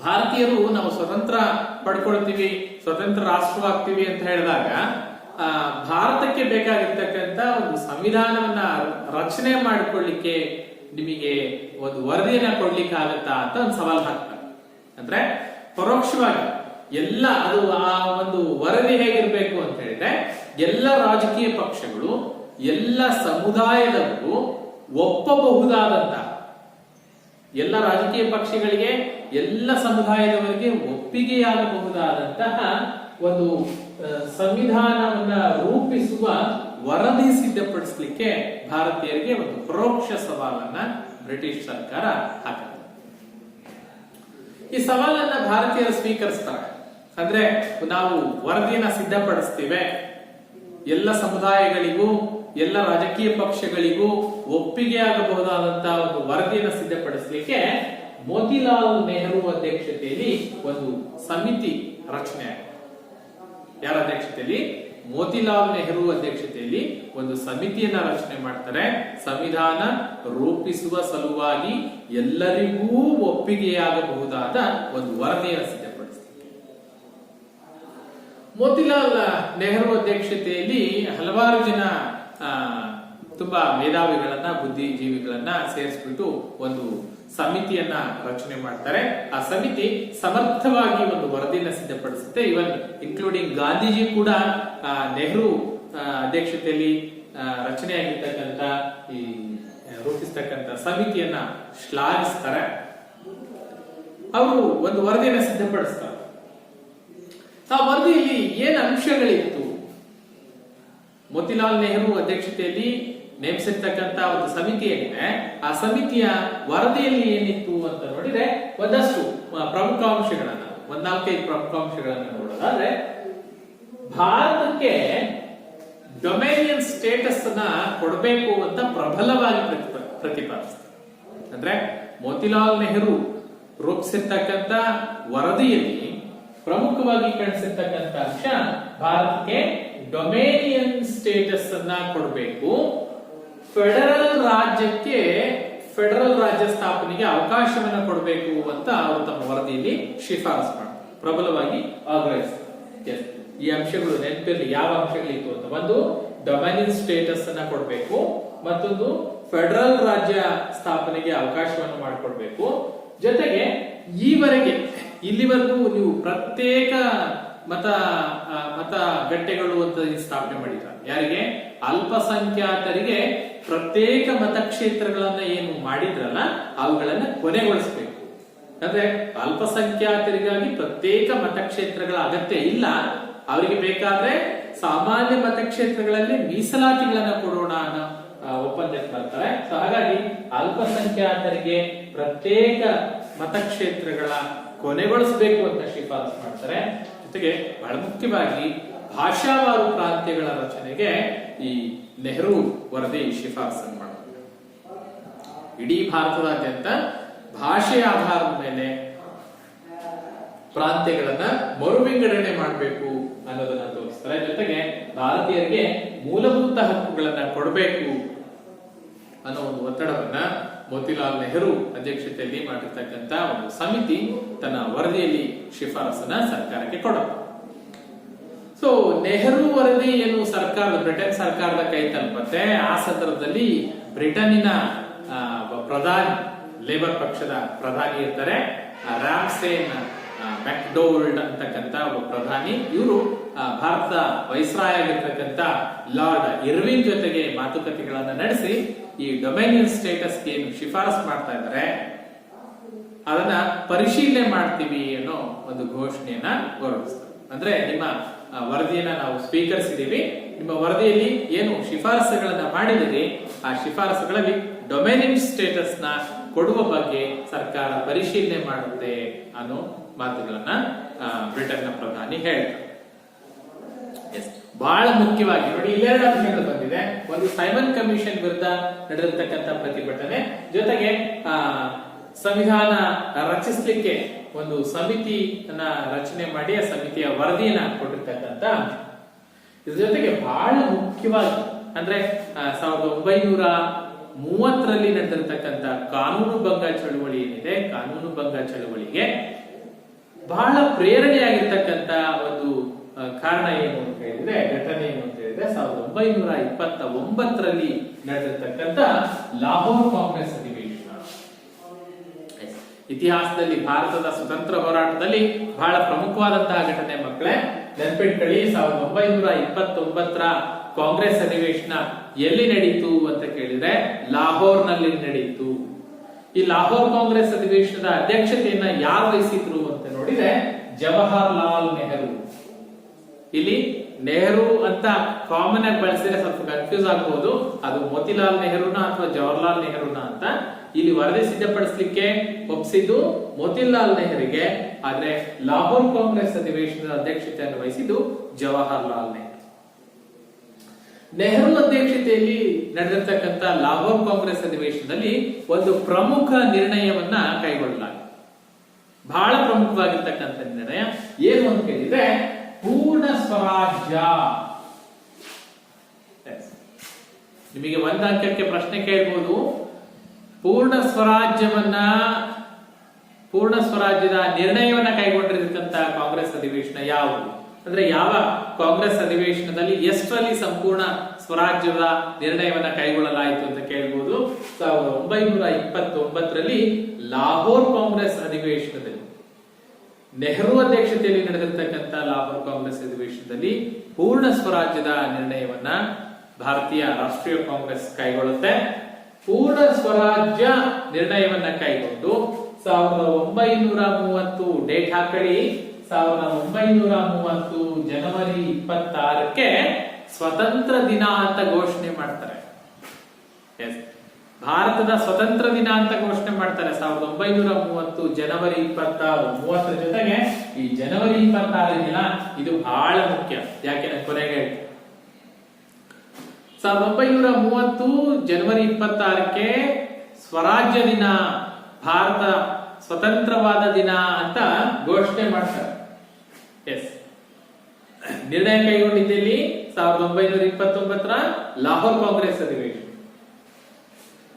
ಭಾರತೀಯರು ನಾವು ಸ್ವತಂತ್ರ ಪಡ್ಕೊಳ್ತೀವಿ, ಸ್ವತಂತ್ರ ರಾಷ್ಟ್ರವಾಗ್ತೀವಿ ಅಂತ ಹೇಳಿದಾಗ ಭಾರತಕ್ಕೆ ಬೇಕಾಗಿರ್ತಕ್ಕಂಥ ಒಂದು ಸಂವಿಧಾನವನ್ನ ರಚನೆ ಮಾಡಿಕೊಳ್ಳಿಕ್ಕೆ ನಿಮಗೆ ಒಂದು ವರದಿಯನ್ನ ಕೊಡ್ಲಿಕ್ಕೆ ಆಗತ್ತಾ ಅಂತ ಒಂದು ಸವಾಲ್ ಹಾಕ್ತಾರೆ. ಅಂದ್ರೆ ಪರೋಕ್ಷವಾಗಿ ಎಲ್ಲ ಅದು ಆ ಒಂದು ವರದಿ ಹೇಗಿರ್ಬೇಕು ಅಂತ ಹೇಳಿದ್ರೆ, ಎಲ್ಲ ರಾಜಕೀಯ ಪಕ್ಷಗಳು, ಎಲ್ಲ ಸಮುದಾಯದವರು ಒಪ್ಪಬಹುದಾದಂತಹ, ಎಲ್ಲ ರಾಜಕೀಯ ಪಕ್ಷಗಳಿಗೆ, ಎಲ್ಲ ಸಮುದಾಯದವರಿಗೆ ಒಪ್ಪಿಗೆಯಾಗಬಹುದಾದಂತಹ ಒಂದು ಸಂವಿಧಾನವನ್ನ ರೂಪಿಸುವ ವರದಿ ಸಿದ್ಧಪಡಿಸಲಿಕ್ಕೆ ಭಾರತೀಯರಿಗೆ ಒಂದು ಪರೋಕ್ಷ ಸವಾಲನ್ನ ಬ್ರಿಟಿಷ್ ಸರ್ಕಾರ ಹಾಕಿದೆ. ಈ ಸವಾಲನ್ನ ಭಾರತೀಯರು ಸ್ವೀಕರಿಸ್ತಾರೆ. ಅಂದ್ರೆ ನಾವು ವರದಿಯನ್ನ ಸಿದ್ಧಪಡಿಸ್ತೇವೆ, ಎಲ್ಲ ಸಮುದಾಯಗಳಿಗೂ ಎಲ್ಲ ರಾಜಕೀಯ ಪಕ್ಷಗಳಿಗೂ ಒಪ್ಪಿಗೆ ಆಗಬಹುದಾದಂತಹ ಒಂದು ವರದಿಯನ್ನು ಸಿದ್ಧಪಡಿಸಲಿಕ್ಕೆ ಮೋತಿಲಾಲ್ ನೆಹರು ಅಧ್ಯಕ್ಷತೆಯಲ್ಲಿ ಒಂದು ಸಮಿತಿ ರಚನೆ ಆಗಿದೆ. ಯಾರ ಅಧ್ಯಕ್ಷತೆಯಲ್ಲಿ? ಮೋತಿಲಾಲ್ ನೆಹರು ಅಧ್ಯಕ್ಷತೆಯಲ್ಲಿ ಒಂದು ಸಮಿತಿಯನ್ನ ರಚನೆ ಮಾಡ್ತಾರೆ. ಸಂವಿಧಾನ ರೂಪಿಸುವ ಸಲುವಾಗಿ ಎಲ್ಲರಿಗೂ ಒಪ್ಪಿಗೆಯಾಗಬಹುದಾದ ಒಂದು ವರದಿಯನ್ನು ಸಿದ್ಧಪಡಿಸ್ತಾರೆ. ಮೋತಿಲಾಲ್ ನೆಹರು ಅಧ್ಯಕ್ಷತೆಯಲ್ಲಿ ಹಲವಾರು ಜನ ತುಂಬಾ ಮೇಧಾವಿಗಳನ್ನ, ಬುದ್ಧಿಜೀವಿಗಳನ್ನ ಸೇರಿಸ್ಬಿಟ್ಟು ಒಂದು ಸಮಿತಿಯನ್ನ ರಚನೆ ಮಾಡ್ತಾರೆ. ಆ ಸಮಿತಿ ಸಮರ್ಥವಾಗಿ ಒಂದು ವರದಿಯನ್ನ ಸಿದ್ಧಪಡಿಸುತ್ತೆ. ಇವನ್ ಇನ್ಕ್ಲೂಡಿಂಗ್ ಗಾಂಧೀಜಿ ಕೂಡ ನೆಹರು ಅಧ್ಯಕ್ಷತೆಯಲ್ಲಿ ರಚನೆಯಾಗಿರ್ತಕ್ಕಂಥ ಈ ರೂಪಿಸ್ತಕ್ಕಂಥ ಸಮಿತಿಯನ್ನ ಶ್ಲಾಘಿಸ್ತಾರೆ. ಅವರು ಒಂದು ವರದಿಯನ್ನ ಸಿದ್ಧಪಡಿಸ್ತಾರೆ. ಆ ವರದಿಯಲ್ಲಿ ಏನ್ ಅಂಶಗಳಿತ್ತು? ಮೋತಿಲಾಲ್ ನೆಹರು ಅಧ್ಯಕ್ಷತೆಯಲ್ಲಿ ನೇಮಿಸಿರ್ತಕ್ಕಂತ ಒಂದು ಸಮಿತಿ ಏನಿದೆ, ಆ ಸಮಿತಿಯ ವರದಿಯಲ್ಲಿ ಏನಿತ್ತು ಅಂತ ನೋಡಿದ್ರೆ ಒಂದಷ್ಟು ಪ್ರಮುಖ ಅಂಶಗಳನ್ನ, 4-5 ಪ್ರಮುಖ ಅಂಶಗಳನ್ನ ನೋಡೋದಾದ್ರೆ, ಭಾರತಕ್ಕೆ ಡೊಮೇನಿಯನ್ ಸ್ಟೇಟಸ್ ಅನ್ನ ಕೊಡಬೇಕು ಅಂತ ಪ್ರಬಲವಾಗಿ ಪ್ರತಿಪಾದಿಸ್ತಾರೆ. ಅಂದ್ರೆ ಮೋತಿಲಾಲ್ ನೆಹರು ರೂಪಿಸಿರ್ತಕ್ಕಂಥ ವರದಿಯಲ್ಲಿ ಪ್ರಮುಖವಾಗಿ ಕಾಣಿಸಿರ್ತಕ್ಕಂಥ ಅಂಶ ಭಾರತಕ್ಕೆ ಡೊಮೇನಿಯನ್ ಸ್ಟೇಟಸ್ ಅನ್ನ ಕೊಡಬೇಕು, ಫೆಡರಲ್ ರಾಜ್ಯಕ್ಕೆ ಫೆಡರಲ್ ರಾಜ್ಯ ಸ್ಥಾಪನೆಗೆ ಅವಕಾಶವನ್ನ ಕೊಡಬೇಕು ಅಂತ ಅವರು ತಮ್ಮ ವರದಿಯಲ್ಲಿ ಶಿಫಾರಸು ಮಾಡ್ತಾರೆ, ಪ್ರಬಲವಾಗಿ ಆಗ್ರಹಿಸ್ತಾರೆ. ಈ ಅಂಶಗಳು ನೆನಪಿರಲಿ, ಯಾವ ಅಂಶಗಳಿತ್ತು ಅಂತ. ಒಂದು, ಡೊಮೇನಿಯನ್ ಸ್ಟೇಟಸ್ ಅನ್ನ ಕೊಡಬೇಕು, ಮತ್ತೊಂದು ಫೆಡರಲ್ ರಾಜ್ಯ ಸ್ಥಾಪನೆಗೆ ಅವಕಾಶವನ್ನು ಮಾಡಿಕೊಡ್ಬೇಕು. ಜೊತೆಗೆ ಇಲ್ಲಿವರೆಗೂ ನೀವು ಪ್ರತ್ಯೇಕ ಮತ ಗಟ್ಟೆಗಳು ಅಂತ ಸ್ಥಾಪನೆ ಮಾಡಿದ್ದಾರೆ. ಯಾರಿಗೆ? ಅಲ್ಪಸಂಖ್ಯಾತರಿಗೆ ಪ್ರತ್ಯೇಕ ಮತಕ್ಷೇತ್ರಗಳನ್ನ ಏನು ಮಾಡಿದ್ರಲ್ಲ ಅವುಗಳನ್ನ ಕೊನೆಗೊಳಿಸಬೇಕು. ಅಂದ್ರೆ ಅಲ್ಪಸಂಖ್ಯಾತರಿಗಾಗಿ ಪ್ರತ್ಯೇಕ ಮತಕ್ಷೇತ್ರಗಳ ಅಗತ್ಯ ಇಲ್ಲ, ಅವರಿಗೆ ಬೇಕಾದ್ರೆ ಸಾಮಾನ್ಯ ಮತಕ್ಷೇತ್ರಗಳಲ್ಲಿ ಮೀಸಲಾತಿಗಳನ್ನ ಕೊಡೋಣ ಅನ್ನೋ ಒಪ್ಪಂದಕ್ಕೆ ಬರ್ತಾರೆ. ಸೊ ಹಾಗಾಗಿ ಅಲ್ಪಸಂಖ್ಯಾತರಿಗೆ ಪ್ರತ್ಯೇಕ ಮತಕ್ಷೇತ್ರಗಳ ಕೊನೆಗೊಳಿಸಬೇಕು ಅಂತ ಶಿಫಾರಸು ಮಾಡ್ತಾರೆ. ಜೊತೆಗೆ ಬಹಳ ಮುಖ್ಯವಾಗಿ ಭಾಷಾವಾರು ಪ್ರಾಂತ್ಯಗಳ ರಚನೆಗೆ ಈ ನೆಹರು ವರದಿ ಶಿಫಾರಸನ್ನು ಮಾಡುತ್ತೆ. ಇಡೀ ಭಾರತದಾದ್ಯಂತ ಭಾಷೆಯ ಆಧಾರದ ಮೇಲೆ ಪ್ರಾಂತ್ಯಗಳನ್ನ ಮರು ವಿಂಗಡಣೆ ಮಾಡಬೇಕು ಅನ್ನೋದನ್ನ ತೋರಿಸ್ತಾರೆ. ಜೊತೆಗೆ ಭಾರತೀಯರಿಗೆ ಮೂಲಭೂತ ಹಕ್ಕುಗಳನ್ನ ಕೊಡಬೇಕು ಅನ್ನೋ ಒಂದು ಒತ್ತಡವನ್ನ ಮೋತಿಲಾಲ್ ನೆಹರು ಅಧ್ಯಕ್ಷತೆಯಲ್ಲಿ ಮಾಡಿರ್ತಕ್ಕಂಥ ಒಂದು ಸಮಿತಿ ತನ್ನ ವರದಿಯಲ್ಲಿ ಶಿಫಾರಸನ್ನ ಸರ್ಕಾರಕ್ಕೆ ಕೊಡುತ್ತೆ. ಸೊ ನೆಹರು ವರದಿ ಏನು ಬ್ರಿಟನ್ ಸರ್ಕಾರದ ಕೈ ತಲುಪತ್ತೆ. ಆ ಸಂದರ್ಭದಲ್ಲಿ ಬ್ರಿಟನ್ನಿನ ಪ್ರಧಾನಿ, ಲೇಬರ್ ಪಕ್ಷದ ಪ್ರಧಾನಿ ಇರ್ತಾರೆ, ರಾಮ್ಸೇನ್ ಮ್ಯಾಕ್ಡೋವಲ್ಡ್ ಅಂತಕ್ಕಂಥ ಒಬ್ಬ ಪ್ರಧಾನಿ. ಇವರು ಭಾರತದ ವೈಸ್ರಾಯ್ ಆಗಿರ್ತಕ್ಕಂಥ ಲಾರ್ಡ್ ಇರ್ವಿನ್ ಜೊತೆಗೆ ಮಾತುಕತೆಗಳನ್ನ ನಡೆಸಿ ಈ ಡೊಮೇನಿಯನ್ ಸ್ಟೇಟಸ್ ಏನು ಶಿಫಾರಸು ಮಾಡ್ತಾ ಇದ್ದಾರೆ ಅದನ್ನ ಪರಿಶೀಲನೆ ಮಾಡ್ತೀವಿ ಅನ್ನೋ ಒಂದು ಘೋಷಣೆಯನ್ನ ಹೊರಡಿಸ್ತಾರೆ. ಅಂದ್ರೆ ನಿಮ್ಮ ವರದಿಯನ್ನ ನಾವು ಸ್ವೀಕರಿಸಿದೀವಿ, ನಿಮ್ಮ ವರದಿಯಲ್ಲಿ ಏನು ಶಿಫಾರಸುಗಳನ್ನ ಮಾಡಿದಿರಿ ಆ ಶಿಫಾರಸುಗಳಲ್ಲಿ ಡೊಮೇನಿಯನ್ ಸ್ಟೇಟಸ್ ನ ಕೊಡುವ ಬಗ್ಗೆ ಸರ್ಕಾರ ಪರಿಶೀಲನೆ ಮಾಡುತ್ತೆ ಅನ್ನೋ ಮಾತುಗಳನ್ನ ಬ್ರಿಟನ್ನ ಪ್ರಧಾನಿ ಹೇಳ್ತಾರೆ. ಬಹಳ ಮುಖ್ಯವಾಗಿ ನೋಡಿ, ಇಲ್ಲೆರಡು ಅಂಶಗಳು ಬಂದಿದೆ. ಒಂದು, ಸೈಮನ್ ಕಮಿಷನ್ ವಿರುದ್ಧ ನಡೆದಿರ್ತಕ್ಕಂಥ ಪ್ರತಿಭಟನೆ, ಜೊತೆಗೆ ಸಂವಿಧಾನ ರಚಿಸಲಿಕ್ಕೆ ಒಂದು ಸಮಿತಿಯನ್ನ ರಚನೆ ಮಾಡಿ ಆ ಸಮಿತಿಯ ವರದಿಯನ್ನ ಕೊಟ್ಟಿರ್ತಕ್ಕಂಥ ಅಂಶ. ಇದ್ರ ಜೊತೆಗೆ ಬಹಳ ಮುಖ್ಯವಾಗಿ ಅಂದ್ರೆ 1930ರಲ್ಲಿ ನಡೆದಿರ್ತಕ್ಕಂಥ ಕಾನೂನು ಭಂಗ ಚಳುವಳಿ ಏನಿದೆ, ಕಾನೂನು ಭಂಗ ಚಳುವಳಿಗೆ ಬಹಳ ಪ್ರೇರಣೆಯಾಗಿರ್ತಕ್ಕಂಥ ಒಂದು ಕಾರಣ ಏನು ಅಂತ ಹೇಳಿದ್ರೆ, ಘಟನೆ ಏನು ಅಂತ ಹೇಳಿದ್ರೆ 1929ರಲ್ಲಿ ನಡೆದಿರ್ತಕ್ಕಂಥ ಲಾಹೋರ್ ಕಾಂಗ್ರೆಸ್ ಅಧಿವೇಶನ. ಇತಿಹಾಸದಲ್ಲಿ ಭಾರತದ ಸ್ವತಂತ್ರ ಹೋರಾಟದಲ್ಲಿ ಬಹಳ ಪ್ರಮುಖವಾದಂತಹ ಘಟನೆ ಮಕ್ಕಳೇ, ನೆನ್ಪಿಟ್ಕೊಳ್ಳಿ. 1929ರ ಕಾಂಗ್ರೆಸ್ ಅಧಿವೇಶನ ಎಲ್ಲಿ ನಡೀತು ಅಂತ ಕೇಳಿದ್ರೆ ಲಾಹೋರ್ನಲ್ಲಿ ನಡೀತು. ಈ ಲಾಹೋರ್ ಕಾಂಗ್ರೆಸ್ ಅಧಿವೇಶನದ ಅಧ್ಯಕ್ಷತೆಯನ್ನ ಯಾರು ವಹಿಸಿದ್ರು ಅಂತ ನೋಡಿದ್ರೆ ಜವಾಹರ್ಲಾಲ್ ನೆಹರು. ಇಲ್ಲಿ ನೆಹರು ಅಂತ ಕಾಮನ್ ಆಗಿ ಬಳಸಿದ್ರೆ ಸ್ವಲ್ಪ ಕನ್ಫ್ಯೂಸ್ ಆಗಬಹುದು, ಅದು ಮೋತಿಲಾಲ್ ನೆಹರುನ ಅಥವಾ ಜವಾಹರ್ಲಾಲ್ ನೆಹರುನ ಅಂತ. ಇಲ್ಲಿ ವರದಿ ಸಿದ್ಧಪಡಿಸಲಿಕ್ಕೆ ಒಪ್ಪಿಸಿದ್ದು ಮೋತಿಲಾಲ್ ನೆಹರಿಗೆ, ಆದ್ರೆ ಲಾಹೋರ್ ಕಾಂಗ್ರೆಸ್ ಅಧಿವೇಶನದ ಅಧ್ಯಕ್ಷತೆಯನ್ನು ವಹಿಸಿದ್ದು ಜವಾಹರ್ಲಾಲ್ ನೆಹರು. ನೆಹರು ಅಧ್ಯಕ್ಷತೆಯಲ್ಲಿ ನಡೆದಿರ್ತಕ್ಕಂಥ ಲಾಹೋರ್ ಕಾಂಗ್ರೆಸ್ ಅಧಿವೇಶನದಲ್ಲಿ ಒಂದು ಪ್ರಮುಖ ನಿರ್ಣಯವನ್ನ ಕೈಗೊಳ್ಳಲಾಗಿದೆ. ಬಹಳ ಪ್ರಮುಖವಾಗಿರ್ತಕ್ಕಂಥ ನಿರ್ಣಯ ಏನು ಅಂತ ಹೇಳಿದ್ರೆ, ಪೂರ್ಣ ಸ್ವರಾಜ್ಯ ನಿಮಗೆ ಒಂದು ಅಂಕಕ್ಕೆ ಪ್ರಶ್ನೆ ಕೇಳಬಹುದು, ಪೂರ್ಣ ಸ್ವರಾಜ್ಯದ ನಿರ್ಣಯವನ್ನ ಕೈಗೊಂಡಿರತಕ್ಕಂತ ಕಾಂಗ್ರೆಸ್ ಅಧಿವೇಶನ ಯಾವುದು? ಅಂದ್ರೆ ಯಾವ ಕಾಂಗ್ರೆಸ್ ಅಧಿವೇಶನದಲ್ಲಿ ಎಷ್ಟರಲ್ಲಿ ಸಂಪೂರ್ಣ ಸ್ವರಾಜ್ಯದ ನಿರ್ಣಯವನ್ನ ಕೈಗೊಳ್ಳಲಾಯಿತು ಅಂತ ಕೇಳಬಹುದು. 1929ರಲ್ಲಿ ಲಾಹೋರ್ ಕಾಂಗ್ರೆಸ್ ಅಧಿವೇಶನದಲ್ಲಿ, ನೆಹರು ಅಧ್ಯಕ್ಷತೆಯಲ್ಲಿ ನಡೆದಿರ್ತಕ್ಕಂಥ ಲಾಹೋರ್ ಕಾಂಗ್ರೆಸ್ ಅಧಿವೇಶನದಲ್ಲಿ ಪೂರ್ಣ ಸ್ವರಾಜ್ಯದ ನಿರ್ಣಯವನ್ನ ಭಾರತೀಯ ರಾಷ್ಟ್ರೀಯ ಕಾಂಗ್ರೆಸ್ ಕೈಗೊಳ್ಳುತ್ತೆ. ಪೂರ್ಣ ಸ್ವರಾಜ್ಯ ನಿರ್ಣಯವನ್ನ ಕೈಗೊಂಡು 1930 ಡೇಟ್ ಹಾಕಳಿ, 1930 ಜನವರಿ 26ಕ್ಕೆ ಸ್ವತಂತ್ರ ದಿನ ಅಂತ ಘೋಷಣೆ ಮಾಡ್ತಾರೆ. ಭಾರತದ ಸ್ವತಂತ್ರ ದಿನ ಅಂತ ಘೋಷಣೆ ಮಾಡ್ತಾರೆ 1930 ಜನವರಿ 26. 30 ಜೊತೆಗೆ ಈ ಜನವರಿ 26 ದಿನ ಇದು ಬಹಳ ಮುಖ್ಯ. ಯಾಕೆ ನಾನು ಕೊನೆಗೆ 1930 ಜನವರಿ 26ಕ್ಕೆ ಸ್ವರಾಜ್ಯ ದಿನ, ಭಾರತ ಸ್ವತಂತ್ರವಾದ ದಿನ ಅಂತ ಘೋಷಣೆ ಮಾಡ್ತಾರೆ. ನಿರ್ಣಯ ಕೈಗೊಂಡಿದ್ದಲ್ಲಿ 1929ರ ಲಾಹೋರ್ ಕಾಂಗ್ರೆಸ್ ಅಧಿವೇಶನ.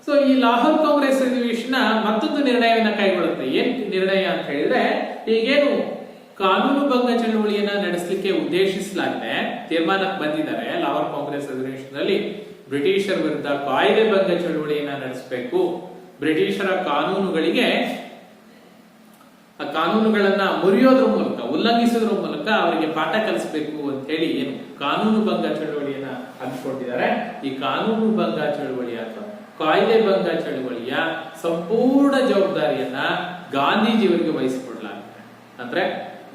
ಸೊ ಈ ಲಾಹೋರ್ ಕಾಂಗ್ರೆಸ್ ಅಧಿವೇಶನ ಮತ್ತೊಂದು ನಿರ್ಣಯವನ್ನ ಕೈಗೊಳ್ಳುತ್ತೆ. ಏನ್ ನಿರ್ಣಯ ಅಂತ ಹೇಳಿದ್ರೆ, ಈಗೇನು ಕಾನೂನು ಭಂಗ ಚಳವಳಿಯನ್ನ ನಡೆಸಲಿಕ್ಕೆ ಉದ್ದೇಶಿಸಲಾಗಿದೆ, ತೀರ್ಮಾನಕ್ಕೆ ಬಂದಿದ್ದಾರೆ. ಲಾಹೋರ್ ಕಾಂಗ್ರೆಸ್ ಅಧಿವೇಶನದಲ್ಲಿ ಬ್ರಿಟಿಷರ ವಿರುದ್ಧ ಕಾಯ್ದೆ ಭಂಗ ಚಳವಳಿಯನ್ನ ನಡೆಸಬೇಕು, ಬ್ರಿಟಿಷರ ಕಾನೂನುಗಳನ್ನ ಮುರಿಯೋದ್ರ ಮೂಲಕ, ಉಲ್ಲಂಘಿಸೋದ್ರ ಮೂಲಕ ಅವರಿಗೆ ಪಾಠ ಕಲಿಸಬೇಕು ಅಂತ ಹೇಳಿ ಏನು ಕಾನೂನು ಭಂಗ ಚಳವಳಿಯನ್ನ ಹಮ್ಮಿಕೊಂಡಿದ್ದಾರೆ. ಈ ಕಾನೂನು ಭಂಗ ಚಳವಳಿಯ ಅಥವಾ ಕಾಯ್ದೆ ಭಂಗ ಚಳವಳಿಯ ಸಂಪೂರ್ಣ ಜವಾಬ್ದಾರಿಯನ್ನ ಗಾಂಧೀಜಿಯವರಿಗೆ ವಹಿಸಿಕೊಡಲಾಗಿದೆ. ಅಂದ್ರೆ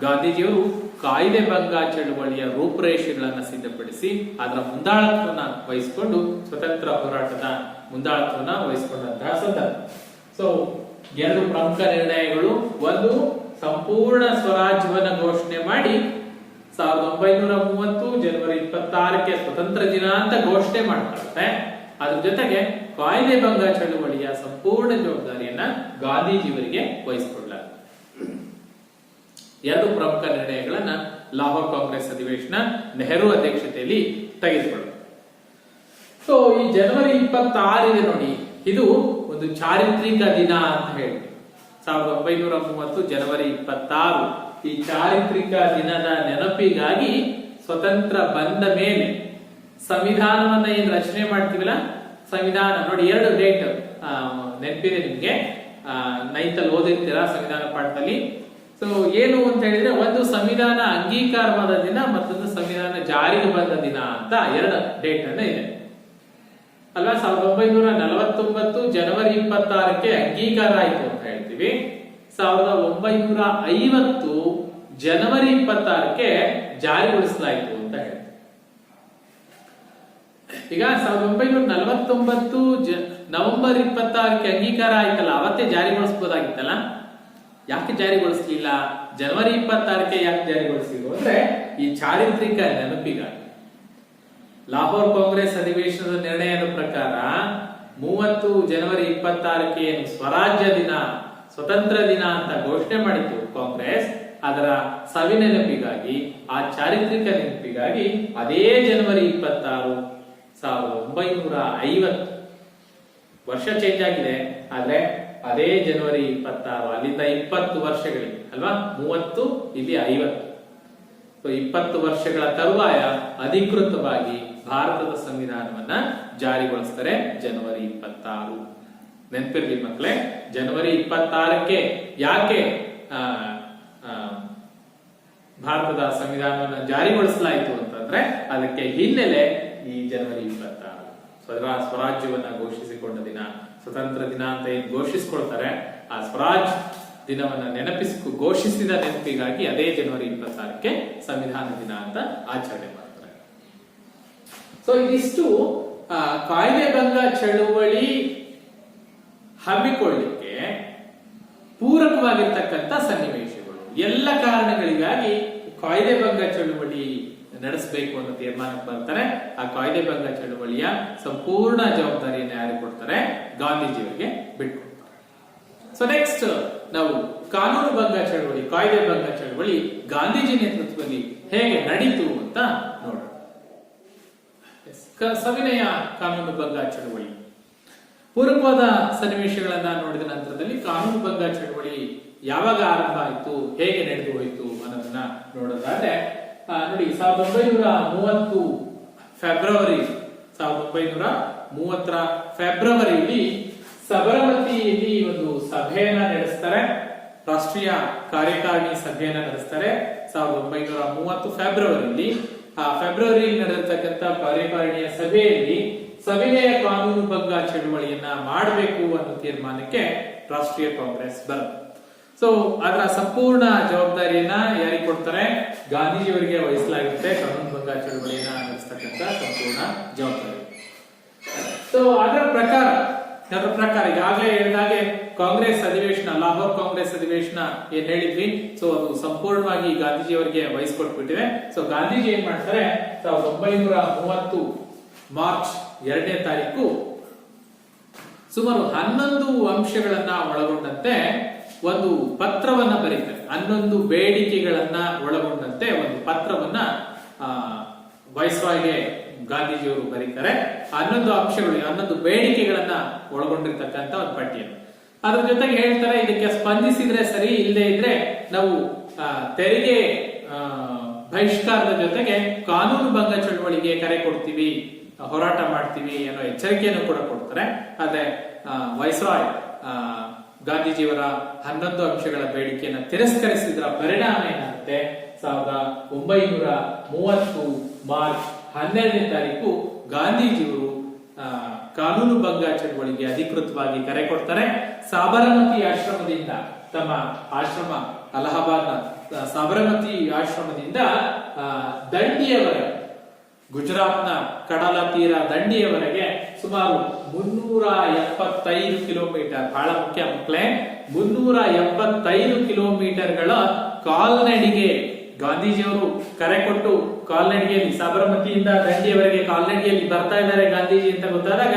ಗಾಂಧೀಜಿಯವರು ಕಾಯ್ದೆ ಭಂಗ ಚಳವಳಿಯ ರೂಪುರೇಷೆಗಳನ್ನ ಸಿದ್ಧಪಡಿಸಿ ಅದರ ಮುಂದಾಳತ್ವವನ್ನು ವಹಿಸಿಕೊಂಡು ಸ್ವತಂತ್ರ ಹೋರಾಟದ ಮುಂದಾಳತ್ವವನ್ನು ವಹಿಸಿಕೊಂಡಂತಹ ಸಂದರ್ಭ. ಸೊ ಎರಡು ಪ್ರಮುಖ ನಿರ್ಣಯಗಳು. ಒಂದು, ಸಂಪೂರ್ಣ ಸ್ವರಾಜ್ಯವನ್ನ ಘೋಷಣೆ ಮಾಡಿ 1930 ಜನವರಿ 26ಕ್ಕೆ ಸ್ವತಂತ್ರ ದಿನ ಅಂತ ಘೋಷಣೆ ಮಾಡ್ತಾರೆ. ಅದ್ರ ಜೊತೆಗೆ ಕಾಯ್ದೆ ಭಂಗ ಚಳವಳಿಯ ಸಂಪೂರ್ಣ ಜವಾಬ್ದಾರಿಯನ್ನ ಗಾಂಧೀಜಿಯವರಿಗೆ ವಹಿಸಿಕೊಳ್ಳಲಾಗಿದೆ. ಎರಡು ಪ್ರಮುಖ ನಿರ್ಣಯಗಳನ್ನ ಲಾಹೋರ್ ಕಾಂಗ್ರೆಸ್ ಅಧಿವೇಶನ ನೆಹರು ಅಧ್ಯಕ್ಷತೆಯಲ್ಲಿ ತೆಗೆದುಕೊಳ್ಳುತ್ತೆ. ಸೊ ಈ ಜನವರಿ 26 ನೋಡಿ, ಇದು ಒಂದು ಚಾರಿತ್ರಿಕ ದಿನ ಅಂತ ಹೇಳಿ 1930 ಜನವರಿ 26 ಈ ಚಾರಿತ್ರಿಕ ದಿನದ ನೆನಪಿಗಾಗಿ ಸ್ವತಂತ್ರ ಬಂದ ಮೇಲೆ ಸಂವಿಧಾನವನ್ನ ಏನ್ ರಚನೆ ಮಾಡ್ತೀವಲ್ಲ, ಸಂವಿಧಾನ ನೋಡಿ, ಎರಡು ಡೇಟ್ ನೆನಪಿದೆ ನಿಮ್ಗೆ, 9th ಅಲ್ಲಿ ಓದಿರ್ತೀರಾ ಸಂವಿಧಾನ ಪಾಠದಲ್ಲಿ. ಸೊ ಏನು ಅಂತ ಹೇಳಿದ್ರೆ, ಒಂದು ಸಂವಿಧಾನ ಅಂಗೀಕಾರವಾದ ದಿನ, ಮತ್ತೊಂದು ಸಂವಿಧಾನ ಜಾರಿಗೆ ಬಂದ ದಿನ ಅಂತ ಎರಡು ಡೇಟ್ ಅನ್ನ ಇದೆ ಅಲ್ವಾ. 1949 ಜನವರಿ 26ಕ್ಕೆ ಅಂಗೀಕಾರ ಆಯ್ತು ಅಂತ ಹೇಳ್ತೀವಿ. 1950 ಜನವರಿ 26ಕ್ಕೆ ಜಾರಿಗೊಳಿಸಲಾಯಿತು ಅಂತ ಹೇಳ್ತೀವಿ. ಈಗ 1949 ನವೆಂಬರ್ 26ಕ್ಕೆ ಅಂಗೀಕಾರ ಆಯ್ತಲ್ಲ, ಅವತ್ತೇ ಜಾರಿಗೊಳಿಸಬಹುದಾಗಿತ್ತಲ್ಲ. ಯಾಕೆ ಜಾರಿಗೊಳಿಸಲಿಲ್ಲ? ಜನವರಿ 26ಕ್ಕೆ ಯಾಕೆ ಜಾರಿಗೊಳಿಸಿದ್ರು ಅಂದ್ರೆ, ಈ ಚಾರಿತ್ರಿಕ ನೆನಪಿಗಾಗಿ. ಲಾಹೋರ್ ಕಾಂಗ್ರೆಸ್ ಅಧಿವೇಶನದ ನಿರ್ಣಯದ ಪ್ರಕಾರ 30 ಜನವರಿ 26ಕ್ಕೆ ಏನು ಸ್ವರಾಜ್ಯ ದಿನ, ಸ್ವತಂತ್ರ ದಿನ ಅಂತ ಘೋಷಣೆ ಮಾಡಿತು ಕಾಂಗ್ರೆಸ್, ಅದರ ಸವಿ ನೆನಪಿಗಾಗಿ, ಆ ಚಾರಿತ್ರಿಕ ನೆನಪಿಗಾಗಿ ಅದೇ ಜನವರಿ 26 1950 ವರ್ಷ ಚೇಂಜ್ ಆಗಿದೆ, ಆದ್ರೆ ಅದೇ ಜನವರಿ 26 ಅಲ್ಲಿಂದ 20 ವರ್ಷಗಳಿಗೆ ಅಲ್ವಾ, 30 ಇಲ್ಲಿ 50. 20 ವರ್ಷಗಳ ತರುವಾಯ ಅಧಿಕೃತವಾಗಿ ಭಾರತದ ಸಂವಿಧಾನವನ್ನ ಜಾರಿಗೊಳಿಸ್ತಾರೆ ಜನವರಿ 26. ನೆನಪಿರ್ಲಿ ಮಕ್ಕಳೇ, ಜನವರಿ 26ಕ್ಕೆ ಯಾಕೆ ಭಾರತದ ಸಂವಿಧಾನವನ್ನ ಜಾರಿಗೊಳಿಸಲಾಯಿತು ಅಂತಂದ್ರೆ, ಅದಕ್ಕೆ ಹಿನ್ನೆಲೆ ಈ ಜನವರಿ 26 ಸ್ವರಾಜ್ಯವನ್ನ ಘೋಷಿಸಿಕೊಂಡ ದಿನ, ಸ್ವತಂತ್ರ ದಿನ ಅಂತ ಏನ್ ಘೋಷಿಸಿಕೊಳ್ತಾರೆ, ಆ ಸ್ವರಾಜ್ ದಿನವನ್ನ ಘೋಷಿಸಿದ ನೆನಪಿಗಾಗಿ ಅದೇ ಜನವರಿ 26ಕ್ಕೆ ಸಂವಿಧಾನ ದಿನ ಅಂತ ಆಚರಣೆ ಮಾಡ್ತಾರೆ. ಸೊ ಇದಿಷ್ಟು ಕಾಯ್ದೆ ಭಂಗ ಚಳುವಳಿ ಹಮ್ಮಿಕೊಳ್ಳಿಕ್ಕೆ ಪೂರಕವಾಗಿರ್ತಕ್ಕಂಥ ಸನ್ನಿವೇಶಗಳು. ಎಲ್ಲ ಕಾರಣಗಳಿಗಾಗಿ ಕಾಯ್ದೆ ಭಂಗ ಚಳುವಳಿ ನಡೆಸಬೇಕು ಅನ್ನೋ ತೀರ್ಮಾನಕ್ಕೆ ಬರ್ತಾರೆ. ಆ ಕಾಯ್ದೆ ಭಂಗ ಚಳುವಳಿಯ ಸಂಪೂರ್ಣ ಜವಾಬ್ದಾರಿಯನ್ನು ಯಾರು ಕೊಡ್ತಾರೆ? ಗಾಂಧೀಜಿಯವರಿಗೆ ಬಿಟ್ಕೊಡ್ತಾರೆ. ಸೊ ನೆಕ್ಸ್ಟ್ ನಾವು ಕಾನೂನು ಭಂಗ ಚಳವಳಿ, ಕಾಯ್ದೆ ಭಂಗ ಚಳವಳಿ ಗಾಂಧೀಜಿ ನೇತೃತ್ವದಲ್ಲಿ ಹೇಗೆ ನಡೀತು ಅಂತ ನೋಡೋಣ. ಸವಿನಯ ಕಾನೂನುಭಂಗ ಚಳವಳಿ. ಪೂರ್ವದ ಸನ್ನಿವೇಶಗಳನ್ನ ನೋಡಿದ ನಂತರದಲ್ಲಿ ಕಾನೂನುಭಂಗ ಚಳವಳಿ ಯಾವಾಗ ಆರಂಭ ಆಯಿತು, ಹೇಗೆ ನಡೆದು ಹೋಯಿತು ಅನ್ನೋದನ್ನ ನೋಡೋದಾದ್ರೆ ನೋಡಿ, 1930 ಫೆಬ್ರವರಿ 1930 ಫೆಬ್ರವರಿಯಲ್ಲಿ ಸಬರಮತಿಯಲ್ಲಿ ಒಂದು ಸಭೆಯನ್ನ ನಡೆಸ್ತಾರೆ. ರಾಷ್ಟ್ರೀಯ ಕಾರ್ಯಕಾರಿಣಿ ಸಭೆಯನ್ನ ನಡೆಸ್ತಾರೆ 1930 ಫೆಬ್ರವರಿಯಲ್ಲಿ. ಆ ಫೆಬ್ರವರಿಯಲ್ಲಿ ನಡೆದಿರ್ತಕ್ಕಂಥ ಕಾರ್ಯಕಾರಿಣಿಯ ಸಭೆಯಲ್ಲಿ ಸವಿನಯ ಕಾನೂನುಭಂಗ ಚಳವಳಿಯನ್ನ ಮಾಡಬೇಕು ಅನ್ನೋ ತೀರ್ಮಾನಕ್ಕೆ ರಾಷ್ಟ್ರೀಯ ಕಾಂಗ್ರೆಸ್ ಬರುತ್ತೆ. ಸೊ ಅದರ ಸಂಪೂರ್ಣ ಜವಾಬ್ದಾರಿಯನ್ನ ಯಾರಿಗೆ ಕೊಡ್ತಾರೆ? ಗಾಂಧೀಜಿಯವರಿಗೆ ವಹಿಸಲಾಗುತ್ತೆ. ಕಾನೂನುಭಂಗ ಚಳವಳಿಯನ್ನ ನಡೆಸ್ತಕ್ಕಂಥ ಸಂಪೂರ್ಣ ಜವಾಬ್ದಾರಿ. ಸೊ ಅದರ ಪ್ರಕಾರ ಈಗಾಗಲೇ ಹೇಳಿದಾಗೆ ಕಾಂಗ್ರೆಸ್ ಅಧಿವೇಶನ, ಲಾಹೋರ್ ಕಾಂಗ್ರೆಸ್ ಅಧಿವೇಶನ ಏನ್ ಹೇಳಿದ್ವಿ, ಸೊ ಅದು ಸಂಪೂರ್ಣವಾಗಿ ಗಾಂಧೀಜಿಯವರಿಗೆ ವಹಿಸ್ಕೊಟ್ಬಿಟ್ಟಿದೆ. ಸೊ ಗಾಂಧೀಜಿ ಏನ್ ಮಾಡ್ತಾರೆ, 1930 ಮಾರ್ಚ್ 2ನೇ ತಾರೀಕು ಸುಮಾರು 11 ಅಂಶಗಳನ್ನ ಒಳಗೊಂಡಂತೆ ಒಂದು ಪತ್ರವನ್ನ ಬರೀತಾರೆ. 11 ಬೇಡಿಕೆಗಳನ್ನ ಒಳಗೊಂಡಂತೆ ಒಂದು ಪತ್ರವನ್ನ ವೈಸ್ರಾಯ್ಗೆ ಗಾಂಧೀಜಿಯವರು ಬರೀತಾರೆ. 11 ಅಂಶಗಳು, 11 ಬೇಡಿಕೆಗಳನ್ನ ಒಳಗೊಂಡಿರ್ತಕ್ಕಂಥ ಒಂದು ಪಟ್ಟಿಯನ್ನು. ಅದ್ರ ಜೊತೆಗೆ ಹೇಳ್ತಾರೆ, ಇದಕ್ಕೆ ಸ್ಪಂದಿಸಿದ್ರೆ ಸರಿ, ಇಲ್ಲದೆ ಇದ್ರೆ ನಾವು ತೆರಿಗೆ ಬಹಿಷ್ಕಾರದ ಜೊತೆಗೆ ಕಾನೂನು ಭಂಗ ಚಳವಳಿಗೆ ಕರೆ ಕೊಡ್ತೀವಿ, ಹೋರಾಟ ಮಾಡ್ತೀವಿ ಅನ್ನೋ ಎಚ್ಚರಿಕೆಯನ್ನು ಕೂಡ ಕೊಡ್ತಾರೆ. ಆದ್ರೆ ವೈಸ್ರಾಯ್ ಗಾಂಧೀಜಿಯವರ 11 ಅಂಶಗಳ ಬೇಡಿಕೆಯನ್ನು ತಿರಸ್ಕರಿಸಿದ್ರ ಪರಿಣಾಮ ಏನಾಗುತ್ತೆ, 1930 ಮಾರ್ಚ್ 12ನೇ ತಾರೀಕು ಗಾಂಧೀಜಿಯವರು ಕಾನೂನು ಭಂಗ ಚಳವಳಿಗೆ ಅಧಿಕೃತವಾಗಿ ಕರೆ ಕೊಡ್ತಾರೆ. ಸಾಬರಮತಿ ಆಶ್ರಮದಿಂದ, ತಮ್ಮ ಆಶ್ರಮ ಅಲಹಾಬಾದ್ನ ಸಾಬರಮತಿ ಆಶ್ರಮದಿಂದ ದಂಡಿಯವರೆಗೆ, ಗುಜರಾತ್ನ ಕಡಲ ತೀರ ದಂಡಿಯವರೆಗೆ ಸುಮಾರು 375 ಕಿಲೋಮೀಟರ್, ಬಹಳ ಮುಖ್ಯ ಮಕ್ಕಳೇ, 375 ಕಿಲೋಮೀಟರ್ಗಳ ಕಾಲ್ನಡಿಗೆ ಗಾಂಧೀಜಿಯವರು ಕರೆ ಕೊಟ್ಟು ಕಾಲ್ನಡಿಗೆಯಲ್ಲಿ ಸಾಬರಮತಿಯಿಂದ ದಂಡಿಯವರೆಗೆ ಕಾಲ್ನಡಿಗೆಯಲ್ಲಿ ಬರ್ತಾ ಇದ್ದಾರೆ ಗಾಂಧೀಜಿ ಅಂತ ಗೊತ್ತಾದಾಗ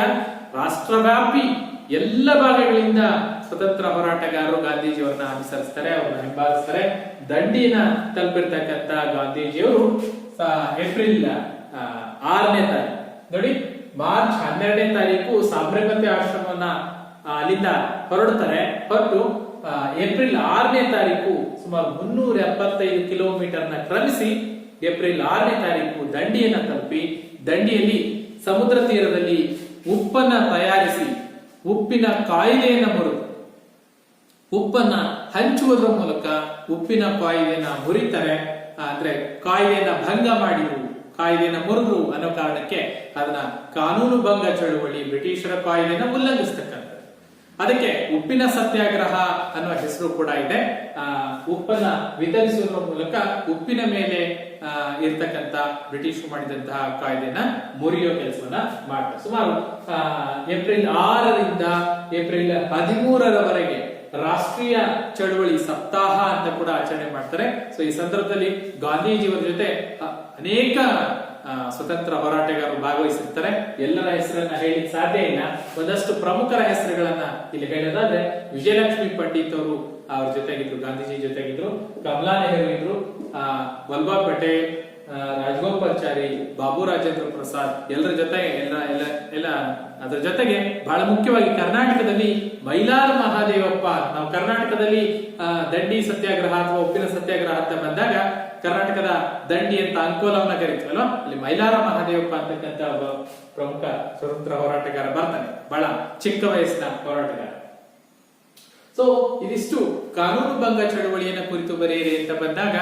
ರಾಷ್ಟ್ರವ್ಯಾಪಿ ಎಲ್ಲ ಭಾಗಗಳಿಂದ ಸ್ವತಂತ್ರ ಹೋರಾಟಗಾರರು ಗಾಂಧೀಜಿಯವರನ್ನ ಅನುಸರಿಸ್ತಾರೆ, ಅವ್ರನ್ನ ಹಿಂಬಾಲಿಸ್ತಾರೆ. ದಂಡಿನ ತಲುಪಿರ್ತಕ್ಕಂಥ ಗಾಂಧೀಜಿಯವರು ಏಪ್ರಿಲ್ 6ನೇ ತಾರೀಕು ನೋಡಿ, ಮಾರ್ಚ್ 12ನೇ ತಾರೀಕು ಸಾಬರಮತಿ ಆಶ್ರಮವನ್ನ ಅಲ್ಲಿಂದ ಹೊರಡ್ತಾರೆ. ಹೊರಟು ಏಪ್ರಿಲ್ 6ನೇ ತಾರೀಕು ಸುಮಾರು 375 ಕಿಲೋಮೀಟರ್ನ ಕ್ರಮಿಸಿ ಏಪ್ರಿಲ್ 6ನೇ ತಾರೀಕು ದಂಡಿಯನ್ನ ತಲುಪಿ, ದಂಡಿಯಲ್ಲಿ ಸಮುದ್ರ ತೀರದಲ್ಲಿ ಉಪ್ಪನ್ನ ತಯಾರಿಸಿ ಉಪ್ಪಿನ ಕಾಯಿದೆಯನ್ನ ಮುರಿದು ಉಪ್ಪನ್ನ ಹಂಚುವುದರ ಮೂಲಕ ಉಪ್ಪಿನ ಕಾಯಿದೆಯನ್ನ ಮುರಿತಾರೆ. ಅಂದ್ರೆ ಕಾಯ್ದೆಯನ್ನ ಭಂಗ ಮಾಡಿದ್ರು, ಕಾಯ್ದೆಯನ್ನ ಮುರಿದ್ರು ಅನ್ನೋ ಕಾರಣಕ್ಕೆ ಅದನ್ನ ಕಾನೂನು ಭಂಗ ಚಳವಳಿ, ಬ್ರಿಟಿಷರ ಕಾಯ್ದೆಯನ್ನ ಉಲ್ಲಂಘಿಸ್ತಕ್ಕಂಥದ್ದು. ಅದಕ್ಕೆ ಉಪ್ಪಿನ ಸತ್ಯಾಗ್ರಹ ಅನ್ನುವ ಹೆಸರು ಕೂಡ ಇದೆ. ಉಪ್ಪನ್ನ ವಿತರಿಸುವುದರ ಮೂಲಕ ಉಪ್ಪಿನ ಮೇಲೆ ಇರ್ತಕ್ಕಂಥ ಬ್ರಿಟಿಷರು ಮಾಡಿದಂತಹ ಕಾಯ್ದೆನ ಮುರಿಯೋ ಕೆಲಸವನ್ನ ಮಾಡ್ತಾರೆ. ಸುಮಾರು ಏಪ್ರಿಲ್ 6ರಿಂದ ಏಪ್ರಿಲ್ 13ರವರೆಗೆ ರಾಷ್ಟ್ರೀಯ ಚಳವಳಿ ಸಪ್ತಾಹ ಅಂತ ಕೂಡ ಆಚರಣೆ ಮಾಡ್ತಾರೆ. ಸೊ ಈ ಸಂದರ್ಭದಲ್ಲಿ ಗಾಂಧೀಜಿಯವರ ಜೊತೆ ಅನೇಕ ಸ್ವತಂತ್ರ ಹೋರಾಟಗಾರರು ಭಾಗವಹಿಸಿರ್ತಾರೆ. ಎಲ್ಲರ ಹೆಸರನ್ನ ಹೇಳಿಕ್ ಸಾಧ್ಯ ಇಲ್ಲ. ಒಂದಷ್ಟು ಪ್ರಮುಖರ ಹೆಸರುಗಳನ್ನ ಇಲ್ಲಿ ಹೇಳೋದಾದ್ರೆ, ವಿಜಯಲಕ್ಷ್ಮಿ ಪಂಡಿತ್ ಅವರು ಅವ್ರ ಜೊತೆಗಿದ್ರು, ಗಾಂಧೀಜಿ ಜೊತೆಗಿದ್ರು. ಕಮಲಾ ನೆಹರು ಇದ್ರು, ವಲ್ಲಭಾಯ್ ಪಟೇಲ್, ರಾಜಗೋಪಾಲಾಚಾರಿ, ಬಾಬು ರಾಜೇಂದ್ರ ಪ್ರಸಾದ್, ಎಲ್ಲರ ಜೊತೆ ಎಲ್ಲ ಅದರ ಜೊತೆಗೆ ಬಹಳ ಮುಖ್ಯವಾಗಿ ಕರ್ನಾಟಕದಲ್ಲಿ ಮೈಲಾರ ಮಹಾದೇವಪ್ಪ. ನಾವು ಕರ್ನಾಟಕದಲ್ಲಿ ದಂಡಿ ಸತ್ಯಾಗ್ರಹ ಅಥವಾ ಉಪ್ಪಿನ ಸತ್ಯಾಗ್ರಹ ಅಂತ ಬಂದಾಗ ಕರ್ನಾಟಕದ ದಂಡಿ ಅಂತ ಅಂಕೋಲವನ್ನ ಕರಿತೀವಲ್ವಾ, ಅಲ್ಲಿ ಮೈಲಾರ ಮಹಾದೇವಪ್ಪ ಅಂತಕ್ಕಂಥ ಒಬ್ಬ ಪ್ರಮುಖ ಸ್ವತಂತ್ರ ಹೋರಾಟಗಾರ ಬರ್ತಾನೆ, ಬಹಳ ಚಿಕ್ಕ ವಯಸ್ಸಿನ ಹೋರಾಟಗಾರ. ಸೊ ಇದಿಷ್ಟು ಕಾನೂನು ಭಂಗ ಚಳವಳಿಯನ್ನ ಕುರಿತು ಬರೆಯಿರಿ ಅಂತ ಬಂದಾಗ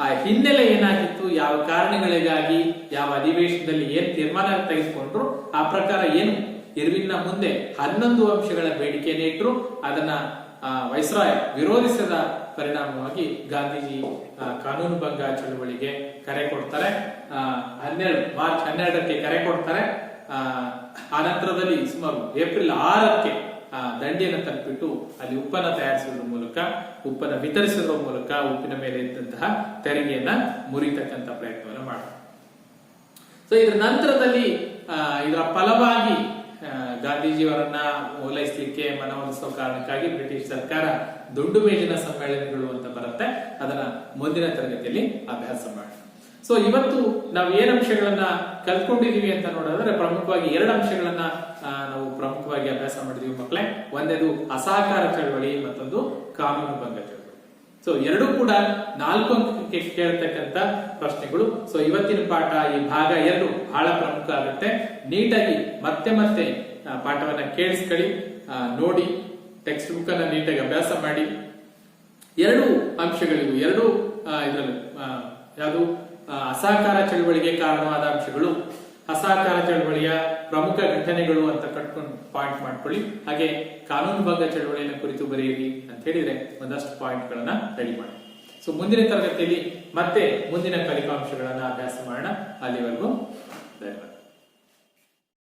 ಆ ಹಿನ್ನೆಲೆ ಏನಾಗಿತ್ತು, ಯಾವ ಕಾರಣಗಳಿಗಾಗಿ, ಯಾವ ಅಧಿವೇಶನದಲ್ಲಿ ಏನ್ ತೀರ್ಮಾನ ತೆಗೆದುಕೊಂಡ್ರು, ಆ ಪ್ರಕಾರ ಏನು ಇರ್ವಿನ್ನ ಮುಂದೆ 11 ಅಂಶಗಳ ಬೇಡಿಕೆಯನ್ನು ಇಟ್ಟರು. ಅದನ್ನ ವೈಸ್ರಾಯ್ ವಿರೋಧಿಸಿದ ಪರಿಣಾಮವಾಗಿ ಗಾಂಧೀಜಿ ಕಾನೂನು ಭಂಗ ಚಳವಳಿಗೆ ಕರೆ ಕೊಡ್ತಾರೆ. ಮಾರ್ಚ್ 12ಕ್ಕೆ ಕರೆ ಕೊಡ್ತಾರೆ. ಆ ನಂತರದಲ್ಲಿ ಸುಮಾರು ಏಪ್ರಿಲ್ 6ಕ್ಕೆ ದಂಡಿಯನ್ನು ತಲುಪಿಟ್ಟು ಅಲ್ಲಿ ಉಪ್ಪನ್ನ ತಯಾರಿಸುವುದರ ಮೂಲಕ, ಉಪ್ಪನ್ನ ವಿತರಿಸುವುದರ ಮೂಲಕ ಉಪ್ಪಿನ ಮೇಲೆ ಇದ್ದಂತಹ ತೆರಿಗೆಯನ್ನ ಮುರಿತಕ್ಕಂಥ ಪ್ರಯತ್ನವನ್ನು ಮಾಡ್ತಾರೆ. ಸೊ ಇದರ ನಂತರದಲ್ಲಿ ಇದರ ಫಲವಾಗಿ ಗಾಂಧೀಜಿಯವರನ್ನ ಓಲೈಸಲಿಕ್ಕೆ, ಮನವೊಲಿಸುವ ಕಾರಣಕ್ಕಾಗಿ ಬ್ರಿಟಿಷ್ ಸರ್ಕಾರ ದುಂಡು ಮೇಜಿನ ಸಮ್ಮೇಳನಗಳು ಅಂತ ಬರುತ್ತೆ. ಅದನ್ನ ಮುಂದಿನ ತರಗತಿಯಲ್ಲಿ ಅಭ್ಯಾಸ ಮಾಡಿ. ಸೊ ಇವತ್ತು ನಾವು ಏನ್ ಅಂಶಗಳನ್ನ ಕಲ್ತ್ಕೊಂಡಿದೀವಿ ಅಂತ ನೋಡಿದ್ರೆ ಪ್ರಮುಖವಾಗಿ ಎರಡು ಅಂಶಗಳನ್ನ ನಾವು ಪ್ರಮುಖವಾಗಿ ಅಭ್ಯಾಸ ಮಾಡಿದೀವಿ ಮಕ್ಕಳೇ. ಒಂದೇದು ಅಸಹಕಾರ ಚಳವಳಿ, ಮತ್ತೊಂದು ಕಾನೂನು ಭಂಗ ಚಳವಳಿ. ಸೊ ಎರಡೂ ಕೂಡ 4 ಅಂಕಕ್ಕೆ ಕೇಳ್ತಕ್ಕಂತ ಪ್ರಶ್ನೆಗಳು. ಸೊ ಇವತ್ತಿನ ಪಾಠ ಈ ಭಾಗ 2 ಬಹಳ ಪ್ರಮುಖ ಆಗುತ್ತೆ. ನೀಟಾಗಿ ಮತ್ತೆ ಮತ್ತೆ ಪಾಠವನ್ನ ಕೇಳಿಸ್ಕೊಳ್ಳಿ, ನೋಡಿ, ಟೆಕ್ಸ್ಟ್ ಬುಕ್ ಅನ್ನ ನೀಟಾಗಿ ಅಭ್ಯಾಸ ಮಾಡಿ. ಎರಡು ಅಂಶಗಳಿವು, ಎರಡು ಇದರಲ್ಲಿ ಯಾವುದು ಅಸಹಕಾರ ಚಳವಳಿಗೆ ಕಾರಣವಾದ ಅಂಶಗಳು, ಅಸಹಕಾರ ಚಳವಳಿಯ ಪ್ರಮುಖ ಘಟನೆಗಳು ಅಂತ ಕಟ್ಕೊಂಡು ಪಾಯಿಂಟ್ ಮಾಡ್ಕೊಳ್ಳಿ. ಹಾಗೆ ಕಾನೂನು ಭಂಗ ಚಳವಳಿಯನ್ನು ಕುರಿತು ಬರೆಯಿರಿ ಅಂತ ಹೇಳಿದ್ರೆ ಒಂದಷ್ಟು ಪಾಯಿಂಟ್ ಗಳನ್ನ ರೆಡಿ ಮಾಡಿ. ಸೊ ಮುಂದಿನ ತರಗತಿಯಲ್ಲಿ ಮತ್ತೆ ಮುಂದಿನ ಕಲಿಕಾಂಶಗಳನ್ನ ಅಭ್ಯಾಸ ಮಾಡೋಣ. ಅಲ್ಲಿವರೆಗೂ ಧನ್ಯವಾದ.